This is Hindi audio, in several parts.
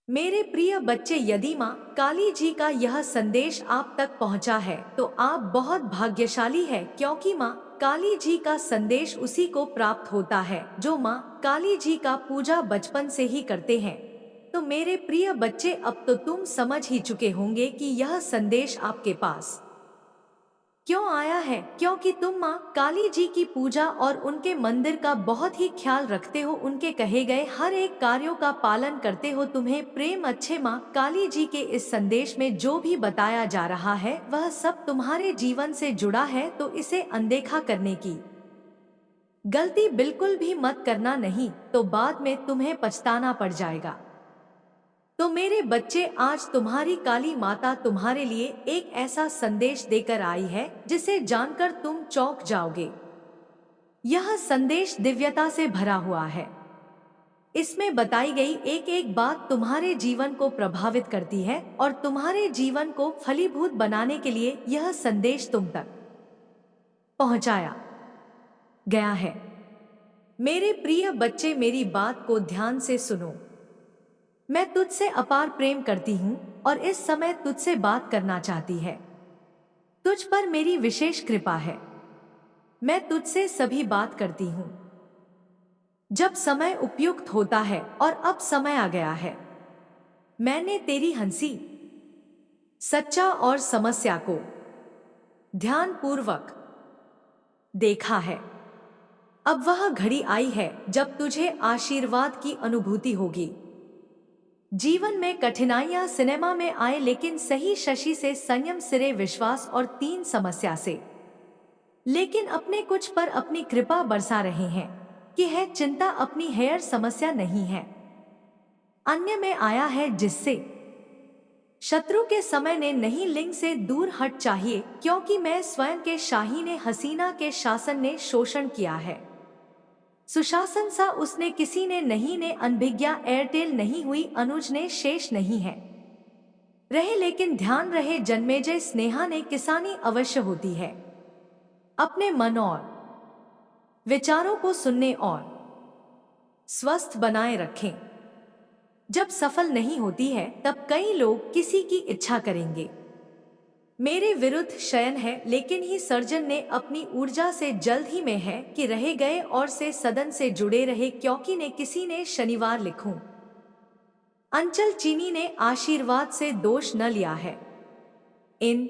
मेरे प्रिय बच्चे, यदि माँ काली जी का यह संदेश आप तक पहुँचा है तो आप बहुत भाग्यशाली है, क्योंकि माँ काली जी का संदेश उसी को प्राप्त होता है जो माँ काली जी का पूजा बचपन से ही करते हैं। तो मेरे प्रिय बच्चे, अब तो तुम समझ ही चुके होंगे कि यह संदेश आपके पास क्यों आया है, क्योंकि तुम माँ काली जी की पूजा और उनके मंदिर का बहुत ही ख्याल रखते हो, उनके कहे गए हर एक कार्यों का पालन करते हो, तुम्हें प्रेम अच्छे माँ काली जी के इस संदेश में जो भी बताया जा रहा है वह सब तुम्हारे जीवन से जुड़ा है, तो इसे अनदेखा करने की गलती बिल्कुल भी मत करना, नहीं तो बाद में तुम्हें पछताना पड़ जाएगा। तो मेरे बच्चे, आज तुम्हारी काली माता तुम्हारे लिए एक ऐसा संदेश देकर आई है जिसे जानकर तुम चौंक जाओगे। यह संदेश दिव्यता से भरा हुआ है। इसमें बताई गई एक एक बात तुम्हारे जीवन को प्रभावित करती है और तुम्हारे जीवन को फलीभूत बनाने के लिए यह संदेश तुम तक पहुंचाया गया है। मेरे प्रिय बच्चे, मेरी बात को ध्यान से सुनो। मैं तुझसे अपार प्रेम करती हूँ और इस समय तुझसे बात करना चाहती है। तुझ पर मेरी विशेष कृपा है। मैं तुझसे सभी बात करती हूँ जब समय उपयुक्त होता है, और अब समय आ गया है। मैंने तेरी हंसी, सच्चा और समस्या को ध्यानपूर्वक देखा है। अब वह घड़ी आई है जब तुझे आशीर्वाद की अनुभूति होगी। जीवन में कठिनाइयां सिनेमा में आए, लेकिन सही शशि से संयम, सिरे विश्वास और 3 समस्या से लेकिन अपने कुछ पर अपनी कृपा बरसा रहे हैं कि है चिंता, अपनी हेयर समस्या नहीं है, अन्य में आया है, जिससे शत्रु के समय ने नहीं, लिंग से दूर हट चाहिए, क्योंकि मैं स्वयं के शाही ने, हसीना के शासन ने शोषण किया है। सुशासन सा उसने किसी ने नहीं, ने अनभिज्ञा एयरटेल नहीं हुई, अनुज ने शेष नहीं है रहे, लेकिन ध्यान रहे जन्मेजय स्नेहा ने किसानी अवश्य होती है। अपने मन और विचारों को सुनने और स्वस्थ बनाए रखें। जब सफल नहीं होती है तब कई लोग किसी की इच्छा करेंगे। मेरे विरुद्ध शयन है, लेकिन ही सर्जन ने अपनी ऊर्जा से जल्द ही में है कि रहे गए और से सदन से जुड़े रहे, क्योंकि ने किसी ने शनिवार लिखूं। अंचल चीनी ने आशीर्वाद से दोष न लिया है। इन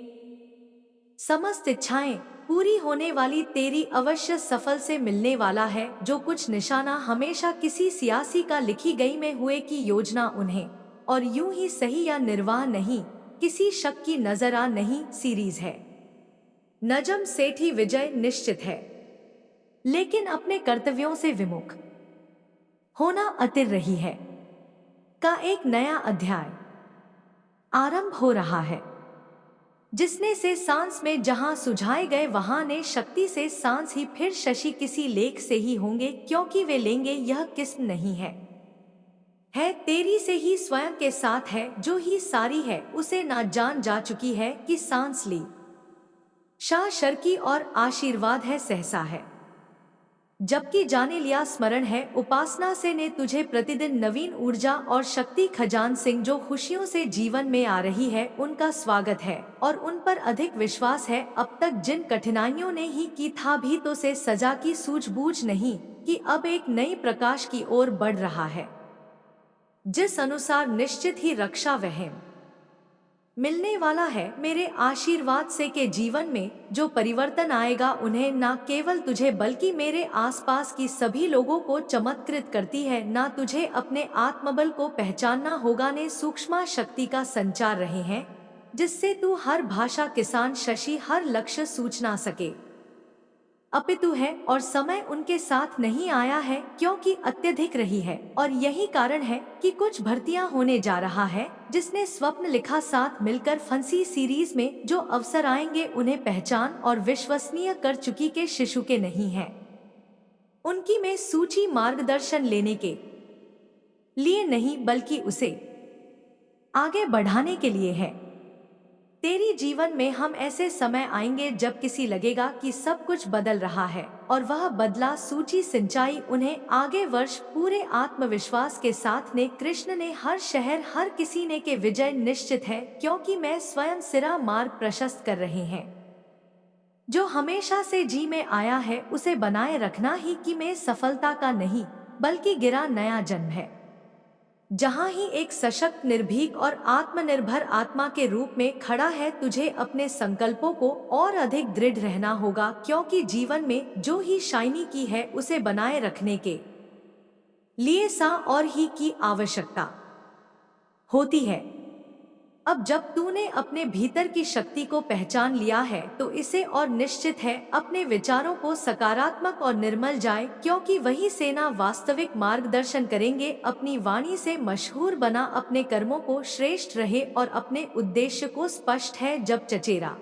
समस्त इच्छाएं पूरी होने वाली तेरी अवश्य सफल से मिलने वाला है। जो कुछ निशाना हमेशा किसी सियासी का लिखी गई में हुए की योजना उन्हें और यूं ही सही या निर्वाह नहीं, किसी शक की नजर आ नहीं सीरीज है। नजम सेठी विजय निश्चित है, लेकिन अपने कर्तव्यों से विमुख होना अतिर रही है का एक नया अध्याय आरंभ हो रहा है, जिसने से सांस में जहां सुझाए गए वहां ने शक्ति से सांस ही, फिर शशि किसी लेख से ही होंगे, क्योंकि वे लेंगे यह किस्म नहीं है तेरी से ही स्वयं के साथ है, जो ही सारी है उसे ना जान जा चुकी है कि सांस ली शाह शर्की और आशीर्वाद है सहसा है, जबकि जाने लिया स्मरण है उपासना से ने तुझे प्रतिदिन नवीन ऊर्जा और शक्ति खजान सिंह, जो खुशियों से जीवन में आ रही है उनका स्वागत है और उन पर अधिक विश्वास है। अब तक जिन कठिनाइयों ने ही की था भी तो से सजा की सूझबूझ नहीं कि अब एक नई प्रकाश की ओर बढ़ रहा है, जिस अनुसार निश्चित ही रक्षा वहम मिलने वाला है। मेरे आशीर्वाद से के जीवन में जो परिवर्तन आएगा उन्हें ना केवल तुझे बल्कि मेरे आसपास की सभी लोगों को चमत्कृत करती है। ना तुझे अपने आत्मबल को पहचानना होगा, ने सूक्ष्म शक्ति का संचार रहे हैं, जिससे तू हर भाषा किसान शशि हर लक्ष्य सूचना सके अपितु है, और समय उनके साथ नहीं आया है क्योंकि अत्यधिक रही है, और यही कारण है कि कुछ भर्तियां होने जा रहा है, जिसने स्वप्न लिखा साथ मिलकर फंसी सीरीज में जो अवसर आएंगे उन्हें पहचान और विश्वसनीय कर चुकी के शिशु के नहीं है, उनकी में सूची मार्गदर्शन लेने के लिए नहीं बल्कि उसे आगे बढ़ाने के लिए है। तेरी जीवन में हम ऐसे समय आएंगे जब किसी लगेगा कि सब कुछ बदल रहा है, और वह बदला सूची सिंचाई उन्हें आगे वर्ष पूरे आत्मविश्वास के साथ ने कृष्ण ने हर शहर हर किसी ने के विजय निश्चित है, क्योंकि मैं स्वयं सिरा मार्ग प्रशस्त कर रहे हैं। जो हमेशा से जी में आया है उसे बनाए रखना ही कि मैं सफलता का नहीं बल्कि गिरा नया जन्म है। जहाँ ही एक सशक्त निर्भीक और आत्मनिर्भर आत्मा के रूप में खड़ा है, तुझे अपने संकल्पों को और अधिक दृढ़ रहना होगा, क्योंकि जीवन में जो ही शाइनी की है उसे बनाए रखने के लिए सा और ही की आवश्यकता होती है। अब जब तूने अपने भीतर की शक्ति को पहचान लिया है तो इसे और निश्चित है अपने विचारों को सकारात्मक और निर्मल जाए, क्योंकि वही सेना वास्तविक मार्गदर्शन करेंगे। अपनी वाणी से मशहूर बना, अपने कर्मों को श्रेष्ठ रहे और अपने उद्देश्य को स्पष्ट है। जब चचेरा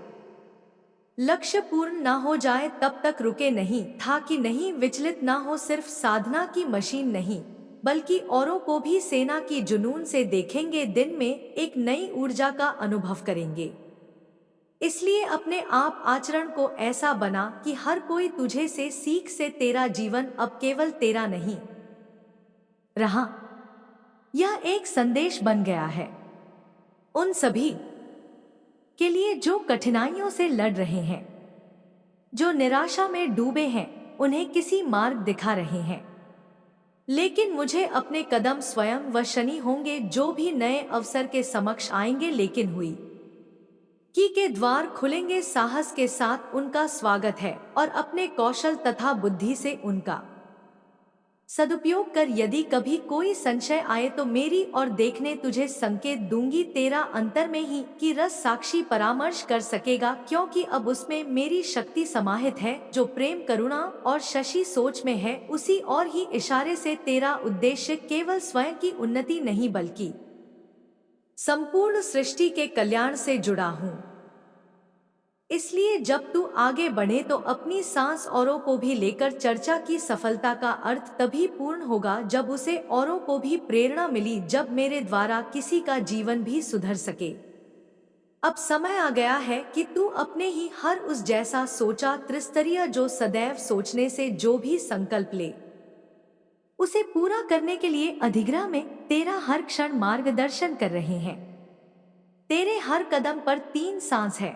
लक्ष्य पूर्ण ना हो जाए तब तक रुके नहीं, था कि नहीं विचलित ना हो, सिर्फ साधना की मशीन नहीं बल्कि औरों को भी सेना की जुनून से देखेंगे, दिन में एक नई ऊर्जा का अनुभव करेंगे। इसलिए अपने आप आचरण को ऐसा बना कि हर कोई तुझे से सीख से तेरा जीवन अब केवल तेरा नहीं रहा, यह एक संदेश बन गया है उन सभी के लिए जो कठिनाइयों से लड़ रहे हैं, जो निराशा में डूबे हैं, उन्हें किसी मार्ग दिखा रहे हैं। लेकिन मुझे अपने कदम स्वयं वशनी होंगे, जो भी नए अवसर के समक्ष आएंगे, लेकिन हुई की के द्वार खुलेंगे। साहस के साथ उनका स्वागत है और अपने कौशल तथा बुद्धि से उनका सदुपयोग कर। यदि कभी कोई संशय आए तो मेरी और देखने तुझे संकेत दूंगी, तेरा अंतर में ही की रस साक्षी परामर्श कर सकेगा, क्योंकि अब उसमें मेरी शक्ति समाहित है। जो प्रेम करुणा और शशि सोच में है, उसी और ही इशारे से तेरा उद्देश्य केवल स्वयं की उन्नति नहीं बल्कि संपूर्ण सृष्टि के कल्याण से जुड़ा हूँ। इसलिए जब तू आगे बढ़े तो अपनी सांस औरों को भी लेकर चर्चा की। सफलता का अर्थ तभी पूर्ण होगा जब उसे औरों को भी प्रेरणा मिली, जब मेरे द्वारा किसी का जीवन भी सुधर सके। अब समय आ गया है कि तू अपने ही हर उस जैसा सोचा त्रिस्तरीय, जो सदैव सोचने से जो भी संकल्प ले उसे पूरा करने के लिए अधिग्रह में तेरा हर क्षण मार्गदर्शन कर रहे हैं। तेरे हर कदम पर 3 सांस है।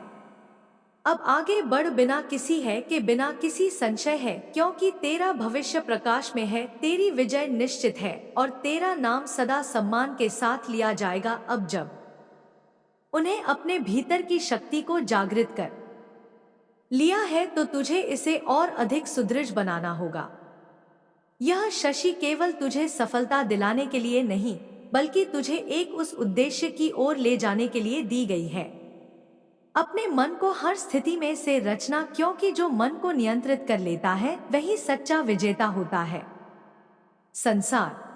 अब आगे बढ़, बिना किसी है के बिना किसी संशय है, क्योंकि तेरा भविष्य प्रकाश में है। तेरी विजय निश्चित है और तेरा नाम सदा सम्मान के साथ लिया जाएगा। अब जब उन्हें अपने भीतर की शक्ति को जागृत कर लिया है तो तुझे इसे और अधिक सुदृढ़ बनाना होगा। यह शशि केवल तुझे सफलता दिलाने के लिए नहीं बल्कि तुझे एक उस उद्देश्य की ओर ले जाने के लिए दी गई है। अपने मन को हर स्थिति में से रचना, क्योंकि जो मन को नियंत्रित कर लेता है वही सच्चा विजेता होता है। संसार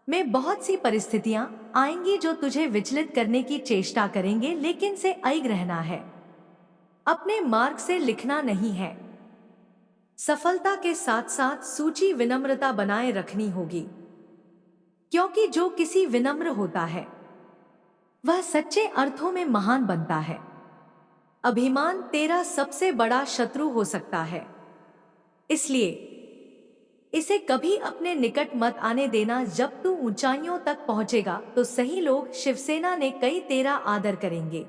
में बहुत सी परिस्थितियां आएंगी जो तुझे विचलित करने की चेष्टा करेंगे, लेकिन से अडिग रहना है। अपने मार्ग से लिखना नहीं है। सफलता के साथ साथ सूची विनम्रता बनाए रखनी होगी, क्योंकि जो किसी विनम्र होता है वह सच्चे अर्थों में महान बनता है। अभिमान तेरा सबसे बड़ा शत्रु हो सकता है, इसलिए इसे कभी अपने निकट मत आने देना। जब तू ऊंचाइयों तक पहुंचेगा तो सही लोग, शिवसेना ने कई तेरा आदर करेंगे,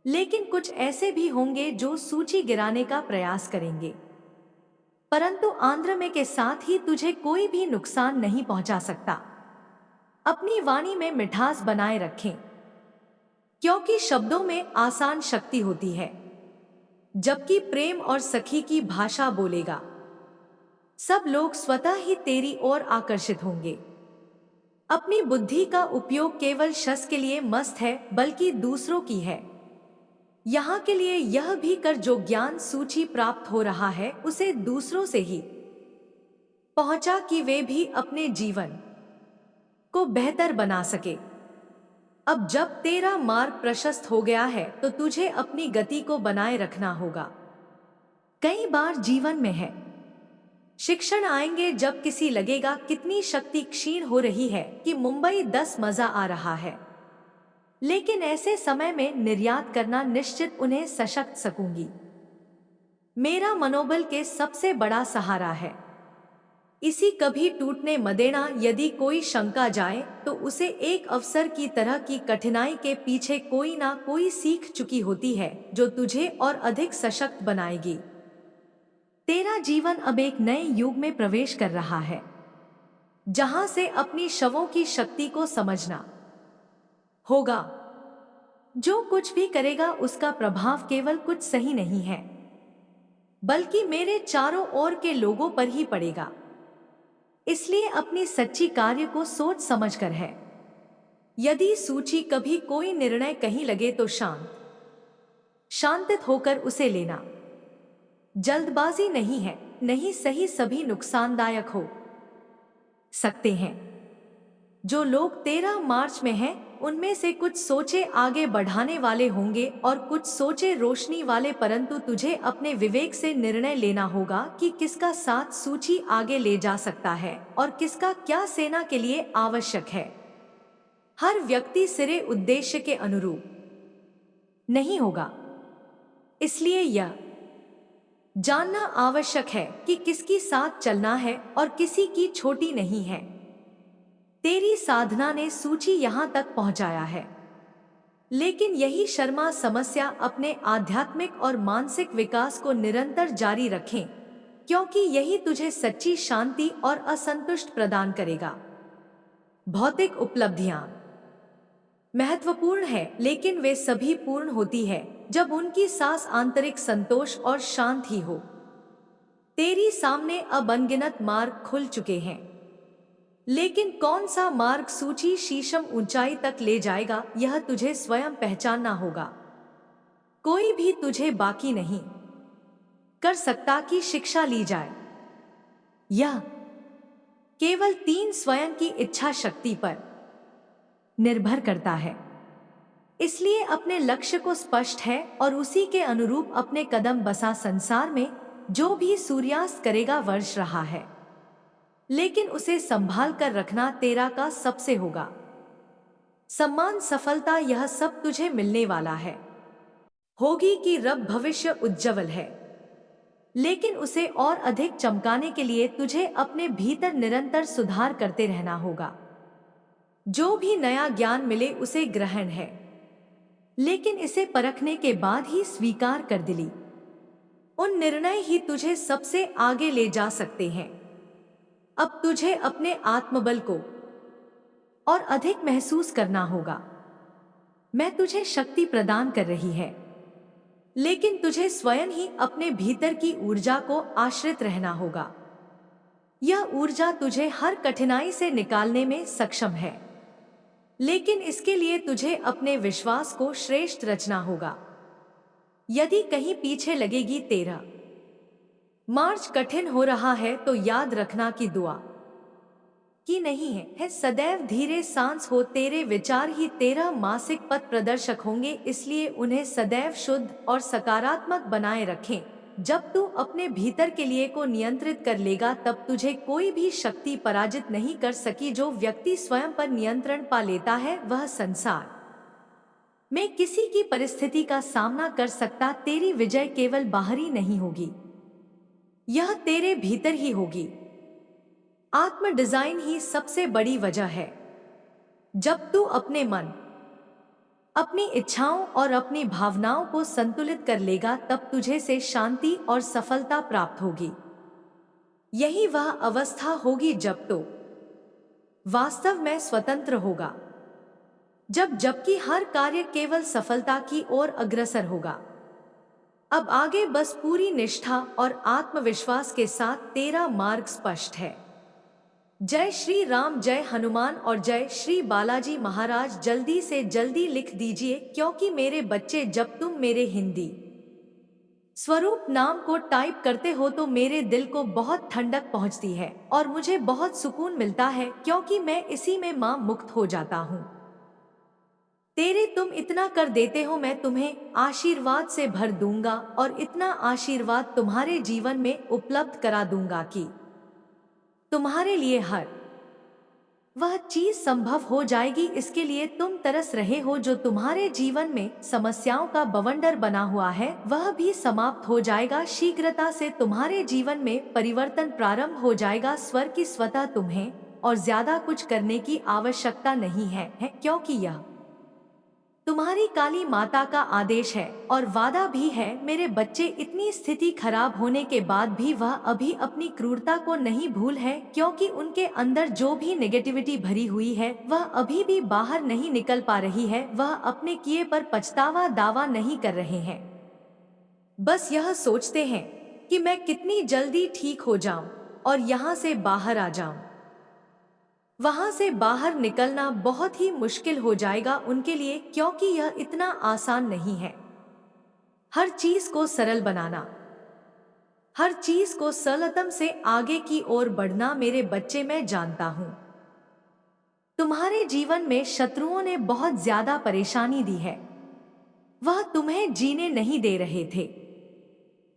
लेकिन कुछ ऐसे भी होंगे जो सूची गिराने का प्रयास करेंगे, परंतु आंध्र में के साथ ही तुझे कोई भी नुकसान नहीं पहुंचा सकता। अपनी वाणी में मिठास बनाए रखें, क्योंकि शब्दों में आसान शक्ति होती है, जबकि प्रेम और सखी की भाषा बोलेगा सब लोग स्वतः ही तेरी ओर आकर्षित होंगे। अपनी बुद्धि का उपयोग केवल शस के लिए मस्त है बल्कि दूसरों की है। यहाँ के लिए यह भी कर, जो ज्ञान सूची प्राप्त हो रहा है उसे दूसरों से ही पहुंचा कि वे भी अपने जीवन को बेहतर बना सके। अब जब तेरा मार्ग प्रशस्त हो गया है तो तुझे अपनी गति को बनाए रखना होगा। कई बार जीवन में है शिक्षण आएंगे जब किसी लगेगा कितनी शक्ति क्षीण हो रही है कि मुंबई 10 मजा आ रहा है, लेकिन ऐसे समय में निर्यात करना निश्चित उन्हें सशक्त सकूंगी। मेरा मनोबल के सबसे बड़ा सहारा है। इसी कभी टूटने मदेना। यदि कोई शंका जाए तो उसे एक अवसर की तरह की कठिनाई के पीछे कोई ना कोई सीख चुकी होती है जो तुझे और अधिक सशक्त बनाएगी। तेरा जीवन अब एक नए युग में प्रवेश कर रहा है, जहां से अपनी शवों की शक्ति को समझना होगा। जो कुछ भी करेगा उसका प्रभाव केवल कुछ सही नहीं है, बल्कि मेरे चारों ओर के लोगों पर ही पड़ेगा। इसलिए अपनी सच्ची कार्य को सोच समझकर है। यदि सूची कभी कोई निर्णय कहीं लगे तो शांतित होकर उसे लेना। जल्दबाजी नहीं है, नहीं सही सभी नुकसानदायक हो सकते हैं। जो लोग 13 मार्च में हैं, उनमें से कुछ सोचे आगे बढ़ाने वाले होंगे और कुछ सोचे रोशनी वाले, परंतु तुझे अपने विवेक से निर्णय लेना होगा कि किसका साथ सूची आगे ले जा सकता है और किसका क्या सेना के लिए आवश्यक है। हर व्यक्ति सिरे उद्देश्य के अनुरूप नहीं होगा, इसलिए यह जानना आवश्यक है कि किसकी साथ चलना है और किसी की छोटी नहीं है। तेरी साधना ने सूची यहां तक पहुंचाया है, लेकिन यही शर्मा समस्या अपने आध्यात्मिक और मानसिक विकास को निरंतर जारी रखें, क्योंकि यही तुझे सच्ची शांति और असंतुष्ट प्रदान करेगा। भौतिक उपलब्धियां महत्वपूर्ण है, लेकिन वे सभी पूर्ण होती है जब उनकी सांस आंतरिक संतोष और शांत ही हो। तेरी सामने अब अनगिनत मार्ग खुल चुके हैं, लेकिन कौन सा मार्ग सूची शीशम ऊंचाई तक ले जाएगा, यह तुझे स्वयं पहचानना होगा। कोई भी तुझे बाकी नहीं कर सकता कि शिक्षा ली जाए। यह केवल 3 स्वयं की इच्छा शक्ति पर निर्भर करता है। इसलिए अपने लक्ष्य को स्पष्ट है और उसी के अनुरूप अपने कदम बसा। संसार में जो भी सूर्यास्त करेगा वर्ष रहा है, लेकिन उसे संभाल कर रखना तेरा का सबसे होगा। सम्मान, सफलता, यह सब तुझे मिलने वाला है। होगी कि रब भविष्य उज्जवल है, लेकिन उसे और अधिक चमकाने के लिए तुझे अपने भीतर निरंतर सुधार करते रहना होगा। जो भी नया ज्ञान मिले उसे ग्रहण है, लेकिन इसे परखने के बाद ही स्वीकार कर दिली। उन निर्णय ही तुझे सबसे आगे ले जा सकते हैं। अब तुझे अपने आत्मबल को और अधिक महसूस करना होगा। मैं तुझे शक्ति प्रदान कर रही है, लेकिन तुझे स्वयं ही अपने भीतर की ऊर्जा को आश्रित रहना होगा। यह ऊर्जा तुझे हर कठिनाई से निकालने में सक्षम है, लेकिन इसके लिए तुझे अपने विश्वास को श्रेष्ठ रचना होगा। यदि कहीं पीछे लगेगी 13 मार्च कठिन हो रहा है तो याद रखना कि दुआ की नहीं है सदैव धीरे सांस हो। तेरे विचार ही 13 मासिक पथ प्रदर्शक होंगे, इसलिए उन्हें सदैव शुद्ध और सकारात्मक बनाए रखें। जब तू अपने भीतर के लिए को नियंत्रित कर लेगा, तब तुझे कोई भी शक्ति पराजित नहीं कर सकी। जो व्यक्ति स्वयं पर नियंत्रण पा लेता है वह संसार में किसी की परिस्थिति का सामना कर सकता। तेरी विजय केवल बाहरी नहीं होगी, यह तेरे भीतर ही होगी। आत्म डिजाइन ही सबसे बड़ी वजह है। जब तू अपने मन, अपनी इच्छाओं और अपनी भावनाओं को संतुलित कर लेगा, तब तुझे से शांति और सफलता प्राप्त होगी। यही वह अवस्था होगी जब तो वास्तव में स्वतंत्र होगा, जबकि हर कार्य केवल सफलता की ओर अग्रसर होगा। अब आगे बस पूरी निष्ठा और आत्मविश्वास के साथ तेरा मार्ग स्पष्ट है। जय श्री राम, जय हनुमान और जय श्री बालाजी महाराज। जल्दी से जल्दी लिख दीजिए, क्योंकि मेरे बच्चे जब तुम मेरे हिंदी स्वरूप नाम को टाइप करते हो तो मेरे दिल को बहुत ठंडक पहुंचती है और मुझे बहुत सुकून मिलता है, क्योंकि मैं इसी में मां मुक्त हो जाता हूं। तेरे तुम इतना कर देते हो, मैं तुम्हें आशीर्वाद से भर दूंगा और इतना आशीर्वाद तुम्हारे जीवन में उपलब्ध करा दूंगा कि तुम्हारे लिए हर वह चीज संभव हो जाएगी। इसके लिए तुम तरस रहे हो। जो तुम्हारे जीवन में समस्याओं का बवंडर बना हुआ है वह भी समाप्त हो जाएगा। शीघ्रता से तुम्हारे जीवन में परिवर्तन प्रारंभ हो जाएगा। स्वर की स्वतः तुम्हें और ज्यादा कुछ करने की आवश्यकता नहीं है, क्योंकि यह तुम्हारी काली माता का आदेश है और वादा भी है। मेरे बच्चे, इतनी स्थिति खराब होने के बाद भी वह अभी अपनी क्रूरता को नहीं भूल है, क्योंकि उनके अंदर जो भी नेगेटिविटी भरी हुई है वह अभी भी बाहर नहीं निकल पा रही है। वह अपने किए पर पछतावा दावा नहीं कर रहे हैं, बस यह सोचते हैं कि मैं कितनी जल्दी ठीक हो जाऊं और यहाँ से बाहर आ जाऊं। वहां से बाहर निकलना बहुत ही मुश्किल हो जाएगा उनके लिए, क्योंकि यह इतना आसान नहीं है। हर चीज को सरल बनाना, हर चीज को सरलतम से आगे की ओर बढ़ना। मेरे बच्चे, मैं जानता हूं तुम्हारे जीवन में शत्रुओं ने बहुत ज्यादा परेशानी दी है। वह तुम्हें जीने नहीं दे रहे थे,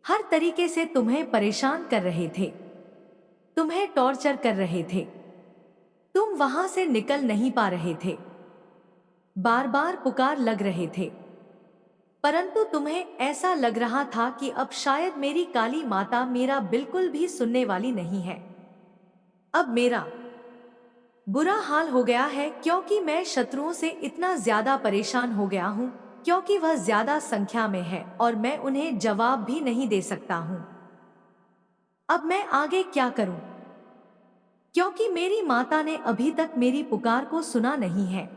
हर तरीके से तुम्हें परेशान कर रहे थे, तुम्हें टॉर्चर कर रहे थे। तुम वहां से निकल नहीं पा रहे थे, बार बार पुकार लग रहे थे, परंतु तुम्हें ऐसा लग रहा था कि अब शायद मेरी काली माता मेरा बिल्कुल भी सुनने वाली नहीं है। अब मेरा बुरा हाल हो गया है, क्योंकि मैं शत्रुओं से इतना ज्यादा परेशान हो गया हूं, क्योंकि वह ज्यादा संख्या में है और मैं उन्हें जवाब भी नहीं दे सकता हूं। अब मैं आगे क्या करूं, क्योंकि मेरी माता ने अभी तक मेरी पुकार को सुना नहीं है।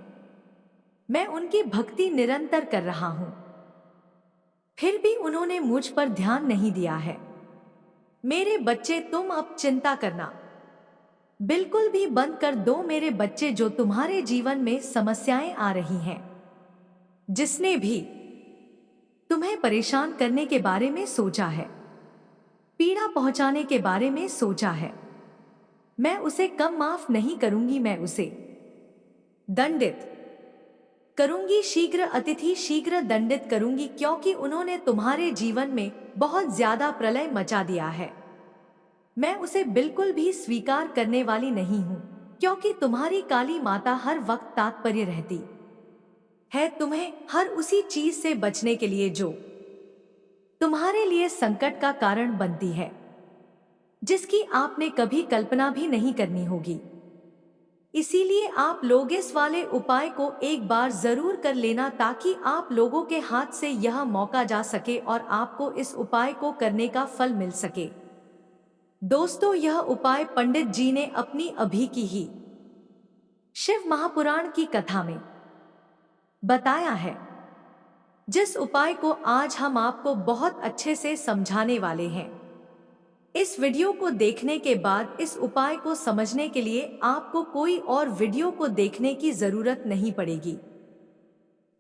मैं उनकी भक्ति निरंतर कर रहा हूं, फिर भी उन्होंने मुझ पर ध्यान नहीं दिया है। मेरे बच्चे, तुम अब चिंता करना बिल्कुल भी बंद कर दो। मेरे बच्चे, जो तुम्हारे जीवन में समस्याएं आ रही हैं, जिसने भी तुम्हें परेशान करने के बारे में सोचा है, पीड़ा पहुंचाने के बारे में सोचा है, मैं उसे कम माफ नहीं करूंगी। मैं उसे दंडित करूंगी, शीघ्र अतिथि शीघ्र दंडित करूंगी, क्योंकि उन्होंने तुम्हारे जीवन में बहुत ज्यादा प्रलय मचा दिया है। मैं उसे बिल्कुल भी स्वीकार करने वाली नहीं हूं, क्योंकि तुम्हारी काली माता हर वक्त तात्पर्य रहती है तुम्हें हर उसी चीज से बचने के लिए जो तुम्हारे लिए संकट का कारण बनती है, जिसकी आपने कभी कल्पना भी नहीं करनी होगी। इसीलिए आप लोग इस वाले उपाय को एक बार जरूर कर लेना, ताकि आप लोगों के हाथ से यह मौका जा सके और आपको इस उपाय को करने का फल मिल सके। दोस्तों, यह उपाय पंडित जी ने अपनी अभी की ही शिव महापुराण की कथा में बताया है, जिस उपाय को आज हम आपको बहुत अच्छे से समझाने वाले हैं। इस वीडियो को देखने के बाद इस उपाय को समझने के लिए आपको कोई और वीडियो को देखने की जरूरत नहीं पड़ेगी।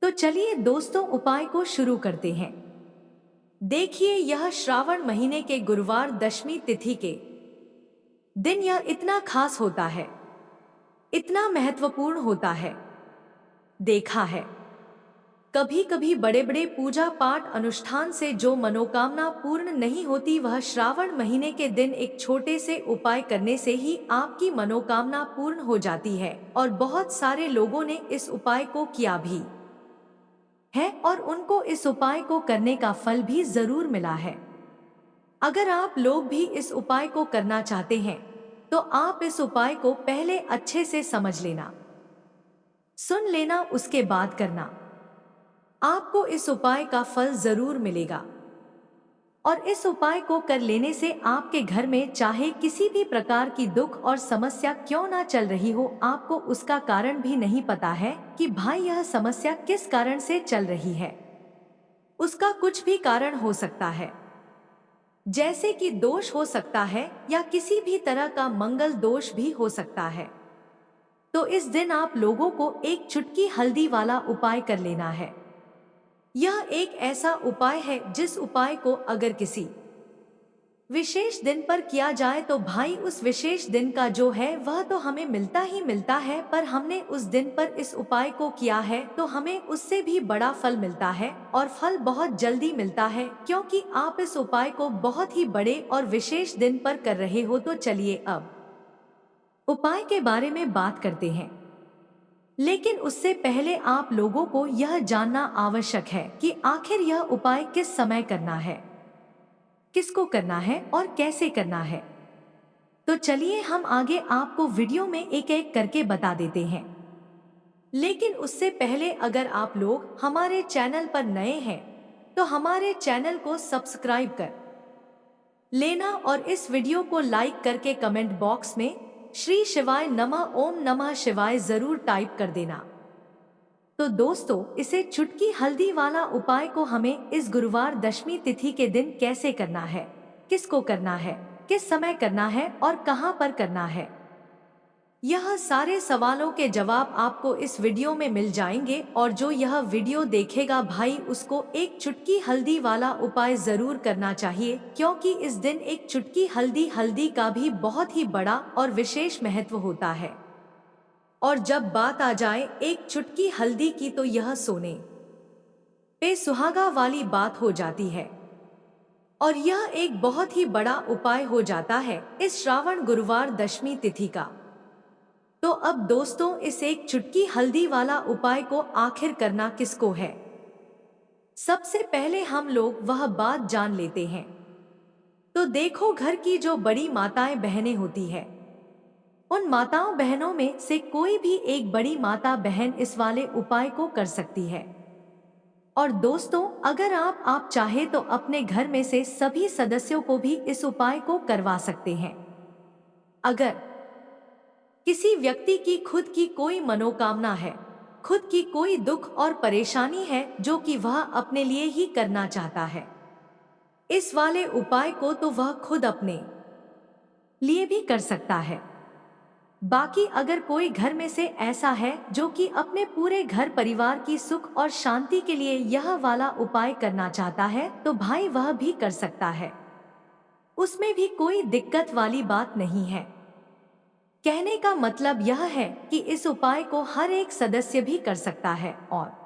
तो चलिए दोस्तों, उपाय को शुरू करते हैं। देखिए, यह श्रावण महीने के गुरुवार दशमी तिथि के दिन यह इतना खास होता है, इतना महत्वपूर्ण होता है। देखा है कभी कभी बड़े बड़े पूजा पाठ अनुष्ठान से जो मनोकामना पूर्ण नहीं होती, वह श्रावण महीने के दिन एक छोटे से उपाय करने से ही आपकी मनोकामना पूर्ण हो जाती है। और बहुत सारे लोगों ने इस उपाय को किया भी है और उनको इस उपाय को करने का फल भी जरूर मिला है। अगर आप लोग भी इस उपाय को करना चाहते हैं तो आप इस उपाय को पहले अच्छे से समझ लेना, सुन लेना, उसके बाद करना। आपको इस उपाय का फल जरूर मिलेगा। और इस उपाय को कर लेने से आपके घर में चाहे किसी भी प्रकार की दुख और समस्या क्यों ना चल रही हो, आपको उसका कारण भी नहीं पता है कि भाई यह समस्या किस कारण से चल रही है। उसका कुछ भी कारण हो सकता है, जैसे कि दोष हो सकता है या किसी भी तरह का मंगल दोष भी हो सकता है। तो इस दिन आप लोगों को एक चुटकी हल्दी वाला उपाय कर लेना है। यह एक ऐसा उपाय है जिस उपाय को अगर किसी विशेष दिन पर किया जाए तो भाई उस विशेष दिन का जो है वह तो हमें मिलता ही मिलता है, पर हमने उस दिन पर इस उपाय को किया है तो हमें उससे भी बड़ा फल मिलता है और फल बहुत जल्दी मिलता है, क्योंकि आप इस उपाय को बहुत ही बड़े और विशेष दिन पर कर रहे हो। तो चलिए अब उपाय के बारे में बात करते हैं, लेकिन उससे पहले आप लोगों को यह जानना आवश्यक है कि आखिर यह उपाय किस समय करना है, किसको करना है और कैसे करना है। तो चलिए हम आगे आपको वीडियो में एक एक करके बता देते हैं। लेकिन उससे पहले अगर आप लोग हमारे चैनल पर नए हैं तो हमारे चैनल को सब्सक्राइब कर लेना और इस वीडियो को लाइक करके कमेंट बॉक्स में श्री शिवाय नमः ओम नमः शिवाय जरूर टाइप कर देना। तो दोस्तों, इसे चुटकी हल्दी वाला उपाय को हमें इस गुरुवार दशमी तिथि के दिन कैसे करना है, किसको करना है, किस समय करना है और कहां पर करना है, यह सारे सवालों के जवाब आपको इस वीडियो में मिल जाएंगे। और जो यह वीडियो देखेगा भाई, उसको एक चुटकी हल्दी वाला उपाय जरूर करना चाहिए, क्योंकि इस दिन एक चुटकी हल्दी का भी बहुत ही बड़ा और विशेष महत्व होता है। और जब बात आ जाए एक चुटकी हल्दी की तो यह सोने पे सुहागा वाली बात हो जाती है और यह एक बहुत ही बड़ा उपाय हो जाता है इस श्रावण गुरुवार दशमी तिथि का। तो अब दोस्तों, इस एक चुटकी हल्दी वाला उपाय को आखिर करना किसको है, सबसे पहले हम लोग वह बात जान लेते हैं। तो देखो, घर की जो बड़ी माताएं बहनें होती है, उन माताओं बहनों में से कोई भी एक बड़ी माता बहन इस वाले उपाय को कर सकती है। और दोस्तों, अगर आप चाहे तो अपने घर में से सभी सदस्यों को भी इस उपाय को करवा सकते हैं। अगर किसी व्यक्ति की खुद की कोई मनोकामना है, खुद की कोई दुख और परेशानी है जो कि वह अपने लिए ही करना चाहता है इस वाले उपाय को, तो वह खुद अपने लिए भी कर सकता है। बाकी अगर कोई घर में से ऐसा है जो कि अपने पूरे घर परिवार की सुख और शांति के लिए यह वाला उपाय करना चाहता है, तो भाई वह भी कर सकता है, उसमें भी कोई दिक्कत वाली बात नहीं है। कहने का मतलब यह है कि इस उपाय को हर एक सदस्य भी कर सकता है और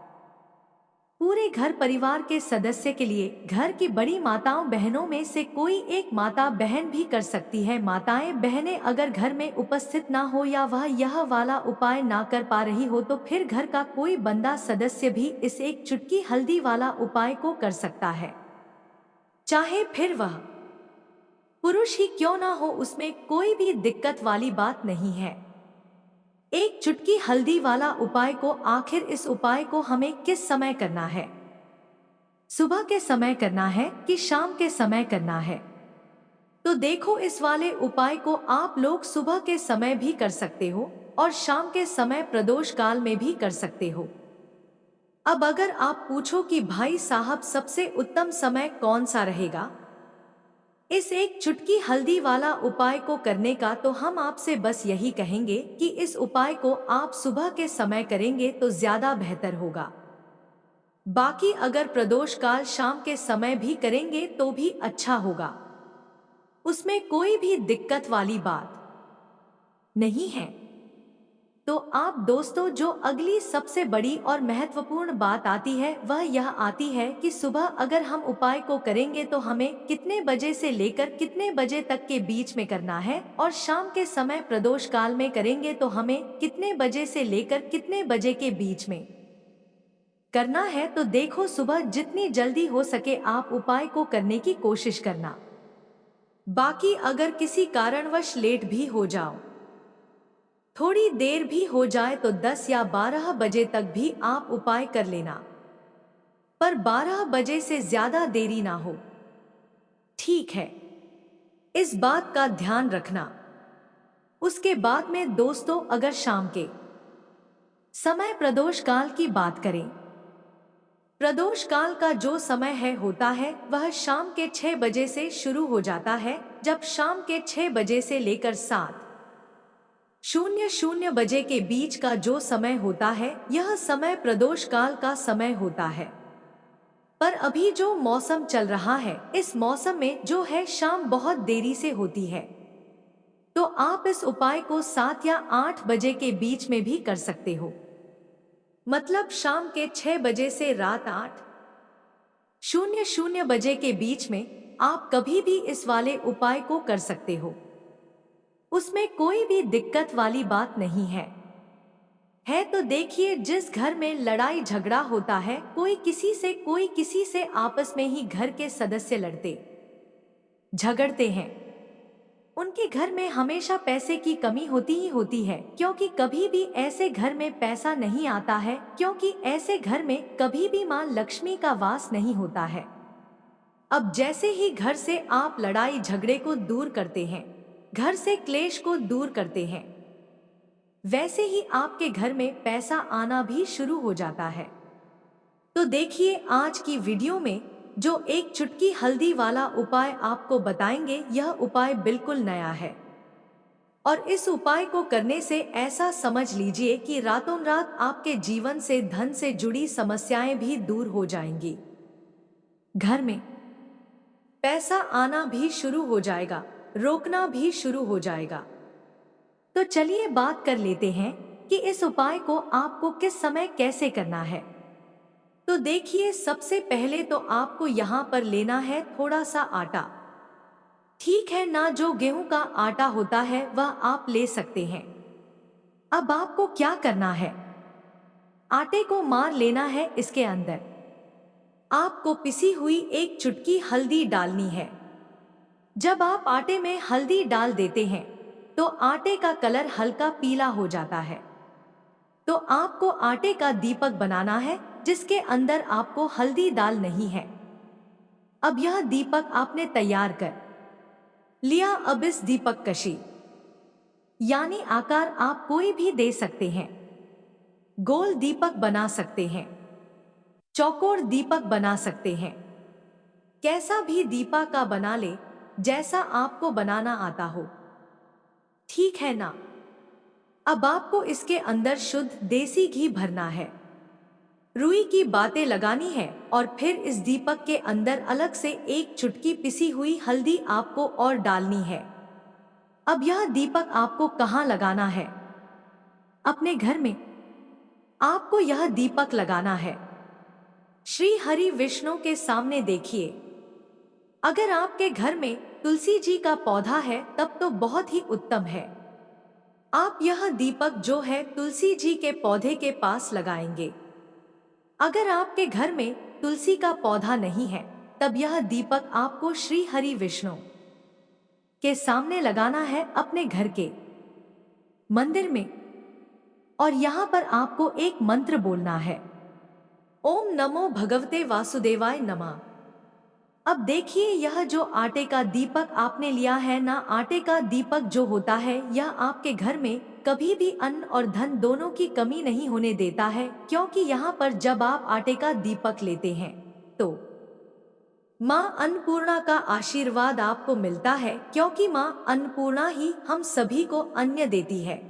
पूरे घर परिवार के सदस्य के लिए घर की बड़ी माताओं बहनों में से कोई एक माता बहन भी कर सकती है। माताएं बहनें अगर घर में उपस्थित ना हो या वह यह वाला उपाय ना कर पा रही हो, तो फिर घर का कोई बंदा सदस्य भी इस एक चुटकी हल्दी वाला उपाय को कर सकता है, चाहे फिर वह पुरुष ही क्यों ना हो, उसमें कोई भी दिक्कत वाली बात नहीं है। एक चुटकी हल्दी वाला उपाय को आखिर इस उपाय को हमें किस समय करना है, सुबह के समय करना है कि शाम के समय करना है? तो देखो, इस वाले उपाय को आप लोग सुबह के समय भी कर सकते हो और शाम के समय प्रदोष काल में भी कर सकते हो। अब अगर आप पूछो कि भाई साहब सबसे उत्तम समय कौन सा रहेगा इस एक चुटकी हल्दी वाला उपाय को करने का, तो हम आपसे बस यही कहेंगे कि इस उपाय को आप सुबह के समय करेंगे तो ज्यादा बेहतर होगा। बाकी अगर प्रदोष काल शाम के समय भी करेंगे तो भी अच्छा होगा, उसमें कोई भी दिक्कत वाली बात नहीं है। तो आप दोस्तों, जो अगली सबसे बड़ी और महत्वपूर्ण बात आती है वह यह आती है कि सुबह अगर हम उपाय को करेंगे तो हमें कितने बजे से लेकर कितने बजे तक के बीच में करना है, और शाम के समय प्रदोष काल में करेंगे तो हमें कितने बजे से लेकर कितने बजे के बीच में करना है। तो देखो, सुबह जितनी जल्दी हो सके आप उपाय को करने की कोशिश करना। बाकी अगर किसी कारणवश लेट भी हो जाओ, थोड़ी देर भी हो जाए, तो 10 या 12 बजे तक भी आप उपाय कर लेना, पर 12 बजे से ज्यादा देरी ना हो, ठीक है? इस बात का ध्यान रखना। उसके बाद में दोस्तों, अगर शाम के समय प्रदोष काल की बात करें, प्रदोष काल का जो समय होता है वह शाम के 6 बजे से शुरू हो जाता है। जब शाम के 6 बजे से लेकर 7:00 बजे के बीच का जो समय होता है, यह समय प्रदोष काल का समय होता है। पर अभी जो मौसम चल रहा है, इस मौसम में जो है शाम बहुत देरी से होती है, तो आप इस उपाय को 7 या 8 बजे के बीच में भी कर सकते हो। मतलब शाम के 6 बजे से रात 8:00 बजे के बीच में आप कभी भी इस वाले उपाय को कर सकते हो। उसमें कोई भी दिक्कत वाली बात नहीं है तो देखिए, जिस घर में लड़ाई झगड़ा होता है, कोई किसी से आपस में ही घर के सदस्य लड़ते झगड़ते हैं, उनके घर में हमेशा पैसे की कमी होती ही होती है, क्योंकि कभी भी ऐसे घर में पैसा नहीं आता है, क्योंकि ऐसे घर में कभी भी मां लक्ष्मी का वास नहीं होता है। अब जैसे ही घर से आप लड़ाई झगड़े को दूर करते हैं, घर से क्लेश को दूर करते हैं, वैसे ही आपके घर में पैसा आना भी शुरू हो जाता है। तो देखिए, आज की वीडियो में जो एक चुटकी हल्दी वाला उपाय आपको बताएंगे, यह उपाय बिल्कुल नया है और इस उपाय को करने से ऐसा समझ लीजिए कि रातों रात आपके जीवन से धन से जुड़ी समस्याएं भी दूर हो जाएंगी, घर में पैसा आना भी शुरू हो जाएगा, रोकना भी शुरू हो जाएगा। तो चलिए बात कर लेते हैं कि इस उपाय को आपको किस समय कैसे करना है। तो देखिए, सबसे पहले तो आपको यहाँ पर लेना है थोड़ा सा आटा। ठीक है ना, जो गेहूं का आटा होता है वह आप ले सकते हैं। अब आपको क्या करना है, आटे को मार लेना है। इसके अंदर आपको पिसी हुई एक चुटकी हल्दी डालनी है। जब आप आटे में हल्दी डाल देते हैं तो आटे का कलर हल्का पीला हो जाता है। तो आपको आटे का दीपक बनाना है, जिसके अंदर आपको हल्दी डाल नहीं है। अब यह दीपक आपने तैयार कर लिया। अब इस दीपक कशी यानी आकार आप कोई भी दे सकते हैं। गोल दीपक बना सकते हैं, चौकोर दीपक बना सकते हैं, कैसा भी दीपक का बना ले, जैसा आपको बनाना आता हो। ठीक है ना। अब आपको इसके अंदर शुद्ध देसी घी भरना है, रुई की बातें लगानी है और फिर इस दीपक के अंदर अलग से एक चुटकी पिसी हुई हल्दी आपको और डालनी है। अब यह दीपक आपको कहाँ लगाना है, अपने घर में आपको यह दीपक लगाना है श्री हरि विष्णु के सामने। देखिए, अगर आपके घर में तुलसी जी का पौधा है तब तो बहुत ही उत्तम है। आप यह दीपक जो है तुलसी जी के पौधे के पास लगाएंगे। अगर आपके घर में तुलसी का पौधा नहीं है तब यह दीपक आपको श्री हरि विष्णु के सामने लगाना है, अपने घर के मंदिर में। और यहाँ पर आपको एक मंत्र बोलना है, ओम नमो भगवते वासुदेवाय नमः। अब देखिए, यह जो आटे का दीपक आपने लिया है ना, आटे का दीपक जो होता है यह आपके घर में कभी भी अन्न और धन दोनों की कमी नहीं होने देता है, क्योंकि यहाँ पर जब आप आटे का दीपक लेते हैं तो माँ अन्नपूर्णा का आशीर्वाद आपको मिलता है, क्योंकि माँ अन्नपूर्णा ही हम सभी को अन्न देती है।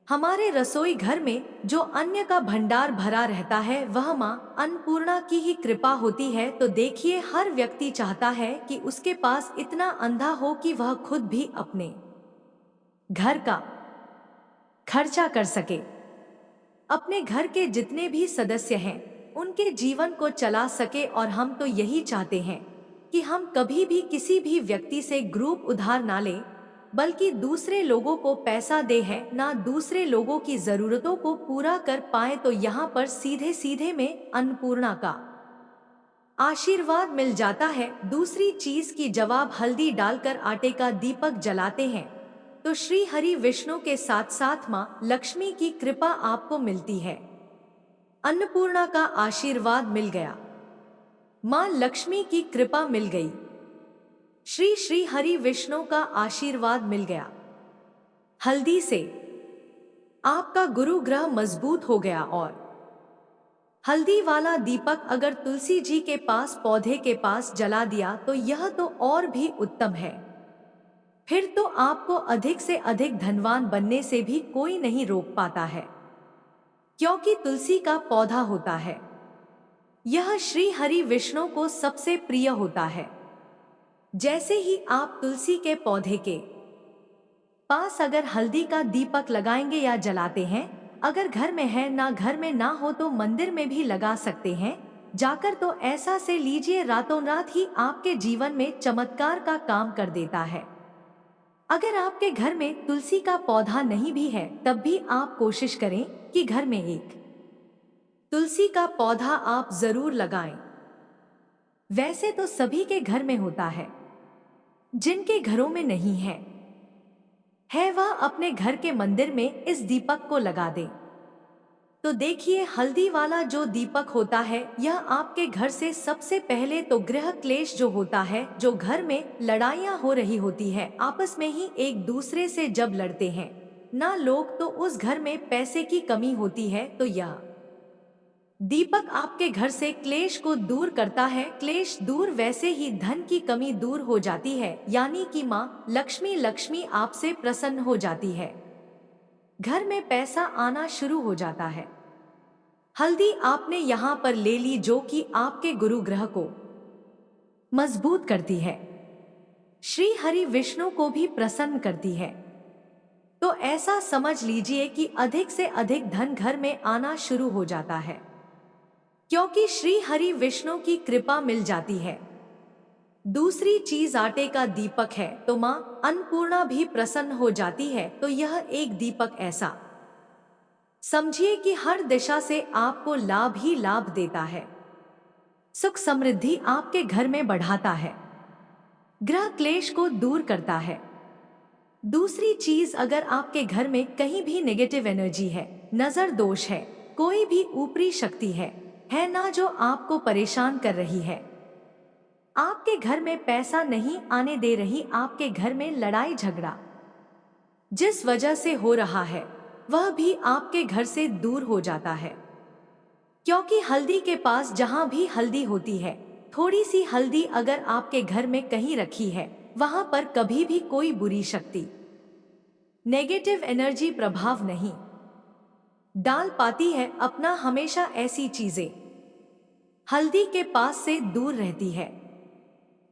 हमारे रसोई घर में जो अन्न का भंडार भरा रहता है वह माँ अन्नपूर्णा की ही कृपा होती है। तो देखिए, हर व्यक्ति चाहता है कि उसके पास इतना अंधा हो कि वह खुद भी अपने घर का खर्चा कर सके, अपने घर के जितने भी सदस्य हैं उनके जीवन को चला सके। और हम तो यही चाहते हैं कि हम कभी भी किसी भी व्यक्ति से ग्रुप उधार ना लें, बल्कि दूसरे लोगों को पैसा दे है ना दूसरे लोगों की जरूरतों को पूरा कर पाए। तो यहाँ पर सीधे सीधे में अन्नपूर्णा का आशीर्वाद मिल जाता है। दूसरी चीज की जवाब हल्दी डालकर आटे का दीपक जलाते हैं तो श्री हरि विष्णु के साथ साथ माँ लक्ष्मी की कृपा आपको मिलती है। अन्नपूर्णा का आशीर्वाद मिल गया, माँ लक्ष्मी की कृपा मिल गई, श्री श्री हरि विष्णु का आशीर्वाद मिल गया। हल्दी से आपका गुरु ग्रह मजबूत हो गया। और हल्दी वाला दीपक अगर तुलसी जी के पास पौधे के पास जला दिया तो यह तो और भी उत्तम है। फिर तो आपको अधिक से अधिक धनवान बनने से भी कोई नहीं रोक पाता है, क्योंकि तुलसी का पौधा होता है, यह श्री हरि विष्णु को सबसे प्रिय होता है। जैसे ही आप तुलसी के पौधे के पास अगर हल्दी का दीपक लगाएंगे या जलाते हैं, अगर घर में है ना, घर में ना हो तो मंदिर में भी लगा सकते हैं जाकर। तो ऐसा से लीजिए, रातों रात ही आपके जीवन में चमत्कार का काम कर देता है। अगर आपके घर में तुलसी का पौधा नहीं भी है तब भी आप कोशिश करें कि घर में एक तुलसी का पौधा आप जरूर लगाएं। वैसे तो सभी के घर में होता है, जिनके घरों में नहीं है वह अपने घर के मंदिर में इस दीपक को लगा दे। तो देखिए, हल्दी वाला जो दीपक होता है यह आपके घर से सबसे पहले तो गृह क्लेश जो होता है, जो घर में लड़ाइयाँ हो रही होती है, आपस में ही एक दूसरे से जब लड़ते हैं ना लोग, तो उस घर में पैसे की कमी होती है। तो यह दीपक आपके घर से क्लेश को दूर करता है। क्लेश दूर, वैसे ही धन की कमी दूर हो जाती है, यानी कि माँ लक्ष्मी आपसे प्रसन्न हो जाती है, घर में पैसा आना शुरू हो जाता है। हल्दी आपने यहाँ पर ले ली जो कि आपके गुरु ग्रह को मजबूत करती है, श्री हरि विष्णु को भी प्रसन्न करती है। तो ऐसा समझ लीजिए कि अधिक से अधिक धन घर में आना शुरू हो जाता है, क्योंकि श्री हरि विष्णु की कृपा मिल जाती है। दूसरी चीज आटे का दीपक है, तो माँ अन्नपूर्णा भी प्रसन्न हो जाती है। तो यह एक दीपक ऐसा समझिए कि हर दिशा से आपको लाभ ही लाभ देता है, सुख समृद्धि आपके घर में बढ़ाता है, ग्रह क्लेश को दूर करता है। दूसरी चीज, अगर आपके घर में कहीं भी नेगेटिव एनर्जी है, नजर दोष है, कोई भी ऊपरी शक्ति है ना जो आपको परेशान कर रही है, आपके घर में पैसा नहीं आने दे रही, आपके घर में लड़ाई झगड़ा जिस वजह से हो रहा है वह भी आपके घर से दूर हो जाता है। क्योंकि हल्दी के पास जहां भी हल्दी होती है, थोड़ी सी हल्दी अगर आपके घर में कहीं रखी है, वहां पर कभी भी कोई बुरी शक्ति, नेगेटिव एनर्जी प्रभाव नहीं डाल पाती है अपना। हमेशा ऐसी चीजें हल्दी के पास से दूर रहती है।